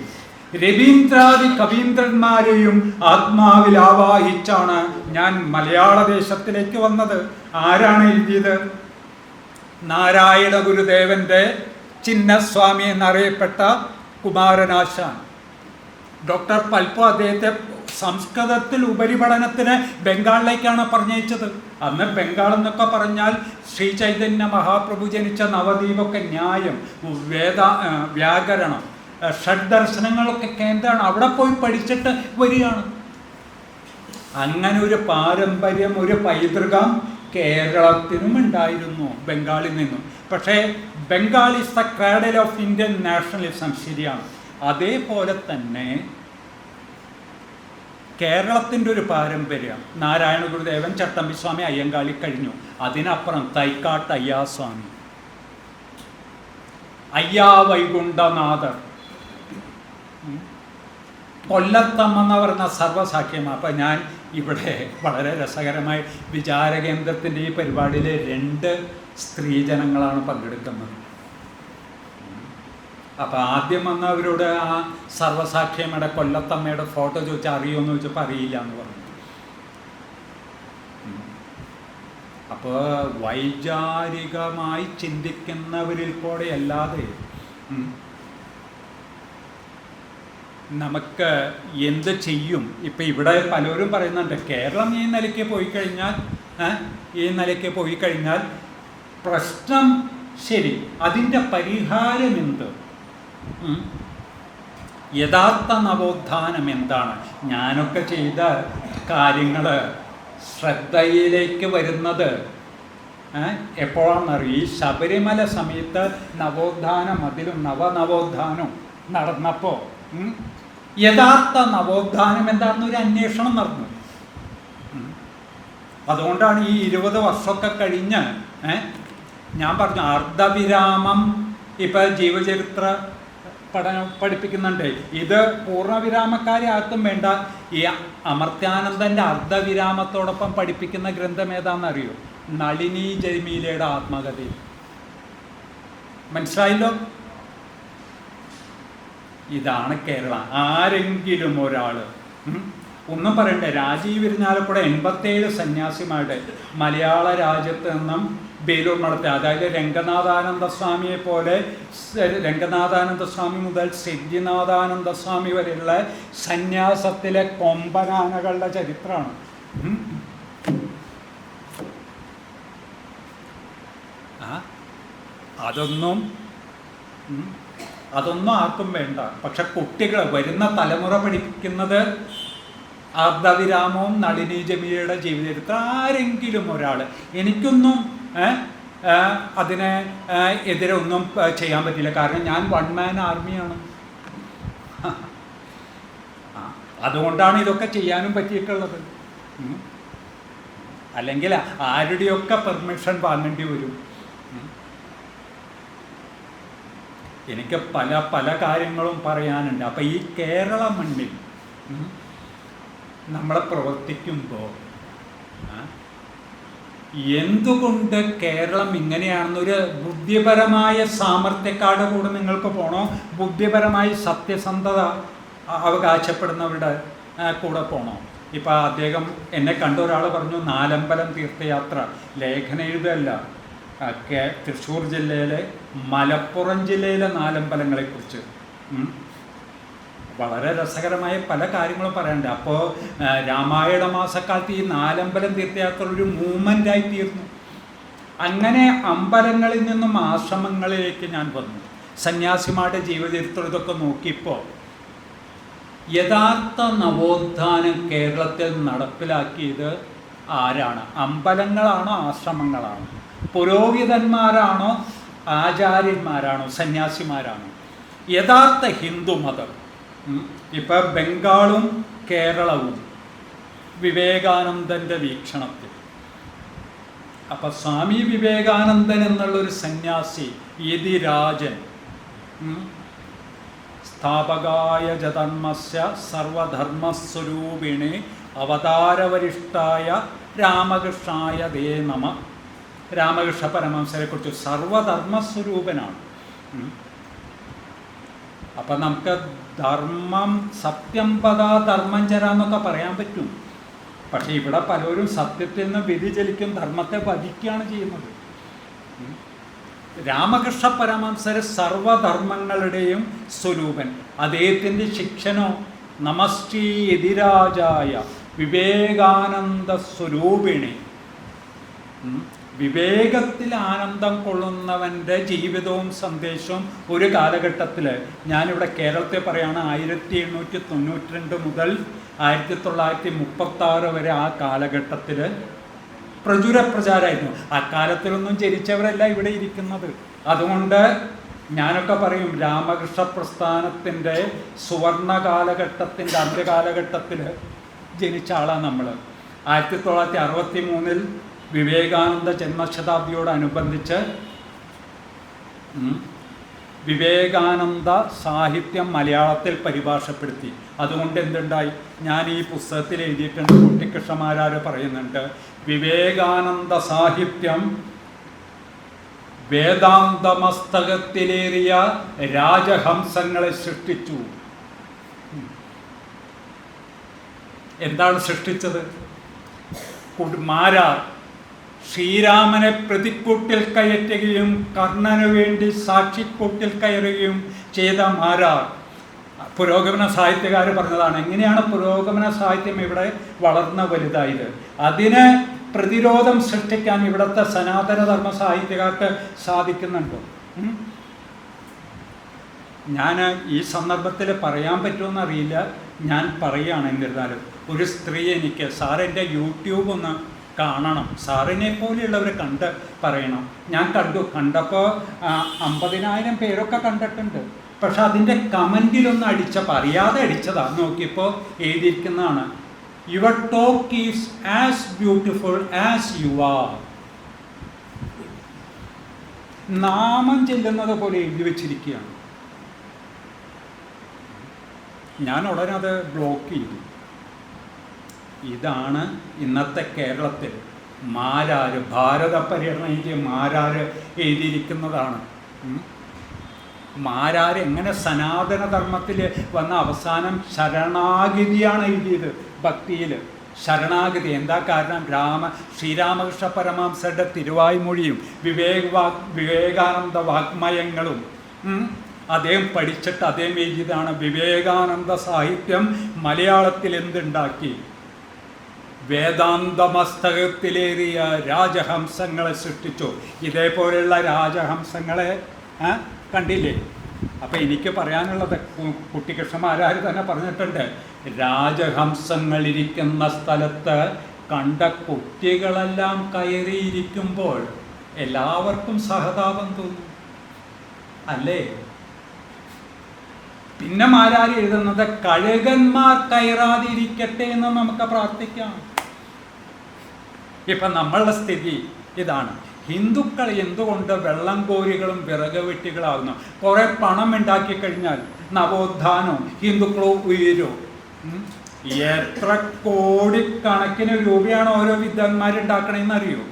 രവീന്ദ്രാദി കവീന്ദ്രന്മാരെയും ആത്മാവിൽ ആവാഹിച്ചാണ് ഞാൻ മലയാള ദേശത്തിലേക്ക് വന്നത്. ആരാണ് എഴുതിയത്? നാരായണ ഗുരുദേവന്റെ ചിന്നസ്വാമി എന്നറിയപ്പെട്ട കുമാരനാശാൻ. ഡോക്ടർ പൽപ്പോ അദ്ദേഹത്തെ സംസ്കൃതത്തിൽ ഉപരിപഠനത്തിന് ബംഗാളിലേക്കാണ് പറഞ്ഞയച്ചത്. അന്ന് ബംഗാൾ എന്നൊക്കെ പറഞ്ഞാൽ ശ്രീ ചൈതന്യ മഹാപ്രഭു ജനിച്ച നവദ്വീപൊക്കെ ന്യായം, വ്യാകരണം, ഷഡ്ദർശനങ്ങളൊക്കെ കേന്ദ്രമാണ്. അവിടെ പോയി പഠിച്ചിട്ട് വരികയാണ്. അങ്ങനെ ഒരു പാരമ്പര്യം, ഒരു പൈതൃകം കേരളത്തിനും ഉണ്ടായിരുന്നു ബംഗാളിൽ നിന്നും. പക്ഷേ Bengal is the cradle of Indian nationalism, ശരിയാണ്. അതേപോലെ തന്നെ കേരളത്തിൻ്റെ ഒരു പാരമ്പര്യം, നാരായണ ഗുരുദേവൻ, ചട്ടമ്പിസ്വാമി, അയ്യങ്കാളി കഴിഞ്ഞു. അതിനപ്പുറം തൈക്കാട്ട് അയ്യാസ്വാമി, അയ്യാ വൈകുണ്ഠനാഥർ, കൊല്ലത്തമ്മ എന്ന് പറഞ്ഞ സർവ്വസാക്ഷ്യമാണ്. അപ്പം ഞാൻ ഇവിടെ വളരെ രസകരമായി വിചാരകേന്ദ്രത്തിൻ്റെ ഈ പരിപാടിയിൽ 2 സ്ത്രീജനങ്ങളാണ് പങ്കെടുക്കുന്നത്. അപ്പം ആദ്യം വന്നവരോട് ആ സർവ്വസാക്ഷ്യമ്മയുടെ കൊല്ലത്തമ്മയുടെ ഫോട്ടോ ചോദിച്ചാൽ അറിയുമെന്ന് ചോദിച്ചപ്പോൾ അറിയില്ല എന്ന് പറഞ്ഞു. അപ്പോൾ വൈചാരികമായി ചിന്തിക്കുന്നവരിൽ കൂടെ അല്ലാതെ നമുക്ക് എന്ത് ചെയ്യും? ഇപ്പം ഇവിടെ പലരും പറയുന്നുണ്ട് കേരളം ഈ നിലയ്ക്ക് പോയി കഴിഞ്ഞാൽ പ്രശ്നം ശരി, അതിൻ്റെ പരിഹാരം എന്ത്? യഥാർത്ഥ നവോത്ഥാനം എന്താണ്? ഞാനൊക്കെ ചെയ്ത കാര്യങ്ങൾ ശ്രദ്ധയിലേക്ക് വരുന്നത് എപ്പോഴാണെന്നറിയും? ഈ ശബരിമല സമയത്ത് നവോത്ഥാനം, അതിലും നവനവോത്ഥാനം നടന്നപ്പോൾ യഥാർത്ഥ നവോത്ഥാനം എന്താണെന്നൊരു അന്വേഷണം നടന്നു. അതുകൊണ്ടാണ് ഈ 20 വർഷമൊക്കെ കഴിഞ്ഞ് ഞാൻ പറഞ്ഞു അർദ്ധവിരാമം ഇപ്പം ജീവചരിത്ര പഠനം പഠിപ്പിക്കുന്നുണ്ട്. ഇത് പൂർണ്ണവിരാമക്കാരെ ആർക്കും വേണ്ട. ഈ അമർത്യാനന്ദൻ്റെ അർദ്ധവിരാമത്തോടൊപ്പം പഠിപ്പിക്കുന്ന ഗ്രന്ഥം ഏതാണെന്നറിയോ? നളിനി ജമീലയുടെ ആത്മകഥയിൽ. മനസ്സിലായല്ലോ? ഇതാണ് കേരളം. ആരെങ്കിലും ഒരാൾ ഒന്നും പറയണ്ടേ. രാജീവ് ഇരിഞ്ഞാലക്കുട 87 സന്യാസിമാരുടെ മലയാള രാജ്യത്ത് നിന്നും ബേലൂർ നടത്തി. അതായത് രംഗനാഥാനന്ദ സ്വാമിയെ പോലെ, രംഗനാഥാനന്ദ സ്വാമി മുതൽ സിദ്ധിനാഥാനന്ദ സ്വാമി വരെയുള്ള സന്യാസത്തിലെ കൊമ്പനാനകളുടെ ചരിത്രമാണ്. അതൊന്നും ആർക്കും വേണ്ട. പക്ഷെ കുട്ടികൾ, വരുന്ന തലമുറ പഠിക്കുന്നത് അർദ്ധവിരാമവും നളിനി ജമീലയുടെ ജീവചരിത്രം. ആരെങ്കിലും ഒരാൾ, എനിക്കൊന്നും അതിനെ എതിരെ ഒന്നും ചെയ്യാൻ പറ്റില്ല. കാരണം ഞാൻ 1 man ആർമിയാണ്. അതുകൊണ്ടാണ് ഇതൊക്കെ ചെയ്യാനും പറ്റിയിട്ടുള്ളത്. അല്ലെങ്കിൽ ആരുടെയൊക്കെ പെർമിഷൻ വാങ്ങേണ്ടി വരും. എനിക്ക് പല പല കാര്യങ്ങളും പറയാനുണ്ട്. അപ്പം ഈ കേരള മണ്ണിൽ നമ്മൾ പ്രവർത്തിക്കുമ്പോൾ എന്തുകൊണ്ട് കേരളം ഇങ്ങനെയാണെന്നൊരു ബുദ്ധിപരമായ സാമർത്ഥ്യക്കാരുടെ കൂടെ നിങ്ങൾക്ക് പോകണോ, ബുദ്ധിപരമായി സത്യസന്ധത അവകാശപ്പെടുന്നവരുടെ കൂടെ പോകണോ? ഇപ്പം അദ്ദേഹം എന്നെ കണ്ട ഒരാൾ പറഞ്ഞു, നാലമ്പലം തീർത്ഥയാത്ര ലേഖനം എഴുതല്ല, തൃശ്ശൂർ ജില്ലയിലെ മലപ്പുറം ജില്ലയിലെ നാലമ്പലങ്ങളെക്കുറിച്ച് വളരെ രസകരമായ പല കാര്യങ്ങളും പറയാനുണ്ട്. അപ്പോൾ രാമായണ മാസക്കാലത്ത് ഈ നാലമ്പലം തീർത്ഥയാത്ര ഒരു മൂവ്മെൻ്റായി തീർന്നു. അങ്ങനെ അമ്പലങ്ങളിൽ നിന്നും ആശ്രമങ്ങളിലേക്ക് ഞാൻ വന്നു. സന്യാസിമാരുടെ ജീവചരിത്രം ഇതൊക്കെ നോക്കിയപ്പോൾ യഥാർത്ഥ നവോത്ഥാനം കേരളത്തിൽ നടപ്പിലാക്കിയത് ആരാണ്? അമ്പലങ്ങളാണോ ആശ്രമങ്ങളാണോ? പുരോഹിതന്മാരാണോ ആചാര്യന്മാരാണോ സന്യാസിമാരാണോ? യഥാർത്ഥ ഹിന്ദു മതം ഇപ്പം ബംഗാളും കേരളവും വിവേകാനന്ദൻ്റെ വീക്ഷണത്തിൽ. അപ്പം സ്വാമി വിവേകാനന്ദൻ എന്നുള്ളൊരു സന്യാസി, യതിരാജൻ, സ്ഥാപകായ ജധർമ്മസ്യ സർവധർമ്മസ്വരൂപിണി അവതാരവരിഷ്ഠായ രാമകൃഷ്ണായ ദേ നമ. രാമകൃഷ്ണ പരമഹംസരെക്കുറിച്ച് സർവധർമ്മസ്വരൂപനാണ്. അപ്പം നമുക്ക് ധർമ്മം സത്യം പദ ധർമ്മം ചരാന്നൊക്കെ പറയാൻ പറ്റും. പക്ഷെ ഇവിടെ പലരും സത്യത്തിൽ നിന്ന് വ്യതിചലിക്കും, ധർമ്മത്തെ വധിക്കുകയാണ് ചെയ്യുന്നത്. രാമകൃഷ്ണ പരമഹംസർ സർവധർമ്മങ്ങളുടെയും സ്വരൂപൻ. അദ്ദേഹത്തിൻ്റെ ശിക്ഷനോ നമശ്രീ യതിരാജായ വിവേകാനന്ദ സ്വരൂപിണി. വിവേകത്തിൽ ആനന്ദം കൊള്ളുന്നവൻ്റെ ജീവിതവും സന്ദേശവും ഒരു കാലഘട്ടത്തിൽ, ഞാനിവിടെ കേരളത്തെ പറയുകയാണ്, 1892 മുതൽ 1936 വരെ ആ കാലഘട്ടത്തിൽ പ്രചാരമായിരുന്നു. ആ കാലത്തിലൊന്നും ജനിച്ചവരല്ല ഇവിടെ ഇരിക്കുന്നത്. അതുകൊണ്ട് ഞാനൊക്കെ പറയും, രാമകൃഷ്ണ പ്രസ്ഥാനത്തിൻ്റെ സുവർണ കാലഘട്ടത്തിൻ്റെ അന്ത്യകാലഘട്ടത്തിൽ ജനിച്ച ആളാണ് നമ്മൾ. 1963 വിവേകാനന്ദ ജന്മശതാബ്ദിയോടനുബന്ധിച്ച് വിവേകാനന്ദ സാഹിത്യം മലയാളത്തിൽ പരിഭാഷപ്പെടുത്തി. അതുകൊണ്ട് എന്തുണ്ടായി? ഞാൻ ഈ പുസ്തകത്തിൽ എഴുതിയിട്ടുണ്ട്, കുട്ടിക്കൃഷ്ണമാരാർ പറയുന്നുണ്ട്, വിവേകാനന്ദ സാഹിത്യം വേദാന്തമസ്തകത്തിലേറിയ രാജഹംസങ്ങളെ സൃഷ്ടിച്ചു. എന്താണ് സൃഷ്ടിച്ചത്? മാരാർ ശ്രീരാമനെ പ്രതിക്കൂട്ടിൽ കയറ്റുകയും കർണനു വേണ്ടി സാക്ഷിക്കൂട്ടിൽ കയറുകയും ചെയ്ത മാരാർ. പുരോഗമന സാഹിത്യകാർ പറഞ്ഞതാണ്. എങ്ങനെയാണ് പുരോഗമന സാഹിത്യം ഇവിടെ വളർന്ന് വലുതായത്? അതിന് പ്രതിരോധം സൃഷ്ടിക്കാൻ ഇവിടുത്തെ സനാതനധർമ്മ സാഹിത്യകാർക്ക് സാധിക്കുന്നുണ്ടോ? ഞാൻ ഈ സന്ദർഭത്തിൽ പറയാൻ പറ്റുമെന്നറിയില്ല, ഞാൻ പറയുകയാണ്. എന്നിരുന്നാലും ഒരു സ്ത്രീ എനിക്ക്, സാറിൻ്റെ യൂട്യൂബ് ഒന്ന് കാണണം, സാറിനെ പോലെയുള്ളവർ കണ്ട് പറയണം. ഞാൻ കണ്ടപ്പോൾ 50,000 പേരൊക്കെ കണ്ടിട്ടുണ്ട്. പക്ഷെ അതിൻ്റെ കമൻറ്റിലൊന്ന് അടിച്ചപ്പോൾ, അറിയാതെ അടിച്ചതാണ്, നോക്കിയപ്പോൾ എഴുതിയിരിക്കുന്നതാണ്, your talk is as beautiful as you are. നാമം ചെല്ലുന്നത് പോലെ എഴുതി വച്ചിരിക്കുകയാണ്. ഞാൻ ഉടനെ അത് ബ്ലോക്ക് ചെയ്തു. ഇതാണ് ഇന്നത്തെ കേരളത്തിൽ മാരാർ, ഭാരത പര്യടനയ്ക്ക് മാരാർ എഴുതിയിരിക്കുന്നതാണ്. മാരാർ എങ്ങനെ സനാതനധർമ്മത്തിൽ വന്ന അവസാനം ശരണാഗതിയാണ് എഴുതിയത്. ഭക്തിയിൽ ശരണാഗതി. എന്താ കാരണം? ശ്രീരാമകൃഷ്ണ പരമഹംസരുടെ തിരുവായ്മൊഴിയും വിവേകാനന്ദ വാഗ്മയങ്ങളും അദ്ദേഹം പഠിച്ചിട്ട് അദ്ദേഹം എഴുതിയതാണ്. വിവേകാനന്ദ സാഹിത്യം മലയാളത്തിൽ എന്തുണ്ടാക്കി? വേദാന്തമസ്തകത്തിലേറിയ രാജഹംസങ്ങളെ സൃഷ്ടിച്ചു. ഇതേപോലെയുള്ള രാജഹംസങ്ങളെ കണ്ടില്ലേ? അപ്പം എനിക്ക് പറയാനുള്ളത്, കുട്ടിക്കൃഷ്ണമാരാർ തന്നെ പറഞ്ഞിട്ടുണ്ട്, രാജഹംസങ്ങളിരിക്കുന്ന സ്ഥലത്ത് കണ്ട കുട്ടികളെല്ലാം കയറിയിരിക്കുമ്പോൾ എല്ലാവർക്കും സഹതാപം തോന്നും, അല്ലേ? പിന്നെ മാരാർ എഴുതുന്നത്, കഴുകന്മാർ കയറാതിരിക്കട്ടെ എന്ന് നമുക്ക് പ്രാർത്ഥിക്കാം. ഇപ്പം നമ്മളുടെ സ്ഥിതി ഇതാണ്. ഹിന്ദുക്കൾ എന്തുകൊണ്ട് വെള്ളം കോരികളും വിറക് വെട്ടികളാകുന്നു? കുറേ പണം ഉണ്ടാക്കി കഴിഞ്ഞാൽ നവോത്ഥാനോ ഹിന്ദുക്കളോ ഉയരോ? എത്ര കോടിക്കണക്കിന് രൂപയാണ് ഓരോ വിദ്വാൻമാരുണ്ടാക്കണമെന്ന് അറിയോ?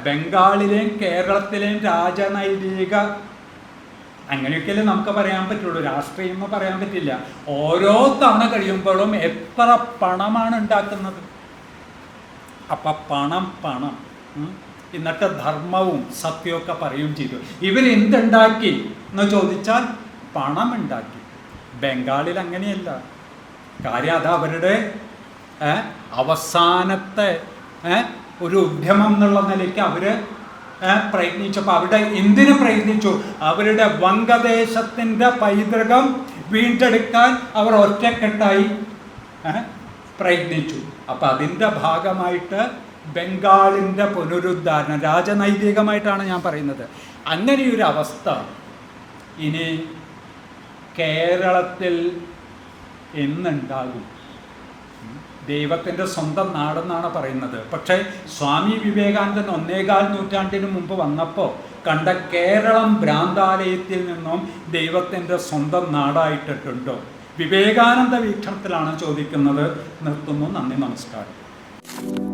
ബംഗാളിലെയും കേരളത്തിലെയും രാജനൈതിക, അങ്ങനെയൊക്കെയല്ലേ നമുക്ക് പറയാൻ പറ്റുള്ളൂ, രാഷ്ട്രീയം എന്ന് പറയാൻ പറ്റില്ല. ഓരോ തവണ കഴിയുമ്പോഴും എത്ര പണമാണ് ഉണ്ടാക്കുന്നത്. അപ്പം പണം എന്നിട്ട് ധർമ്മവും സത്യമൊക്കെ പറയുകയും ചെയ്തു. ഇവരെന്തുണ്ടാക്കി എന്ന് ചോദിച്ചാൽ പണം ഉണ്ടാക്കി. ബംഗാളിൽ അങ്ങനെയല്ല. കാര്യം അത് അവരുടെ അവസാനത്തെ ഒരു ഉദ്യമം എന്നുള്ള നിലയ്ക്ക് അവർ പ്രയത്നിച്ചപ്പോൾ അവിടെ എന്തിനു പ്രയത്നിച്ചു? അവരുടെ വംഗദേശത്തിൻ്റെ പൈതൃകം വീണ്ടെടുക്കാൻ അവർ ഒറ്റക്കെട്ടായി പ്രയത്നിച്ചു. അപ്പം അതിൻ്റെ ഭാഗമായിട്ട് ബംഗാളിൻ്റെ പുനരുദ്ധാരണം, രാജനൈതികമായിട്ടാണ് ഞാൻ പറയുന്നത്. അങ്ങനെയൊരു അവസ്ഥ ഇനി കേരളത്തിൽ എന്നുണ്ടാകും? ദൈവത്തിൻ്റെ സ്വന്തം നാടെന്നാണ് പറയുന്നത്. പക്ഷേ സ്വാമി വിവേകാനന്ദൻ 1.25 നൂറ്റാണ്ടിന് മുമ്പ് വന്നപ്പോൾ കണ്ട കേരളം ഭ്രാന്താലയത്തിൽ നിന്നും ദൈവത്തിൻ്റെ സ്വന്തം നാടായിട്ടിട്ടുണ്ടോ? വിവേകാനന്ദ വീക്ഷണത്തിലാണ് ചോദിക്കുന്നത്. നിർത്തുന്നു. നന്ദി, നമസ്കാരം.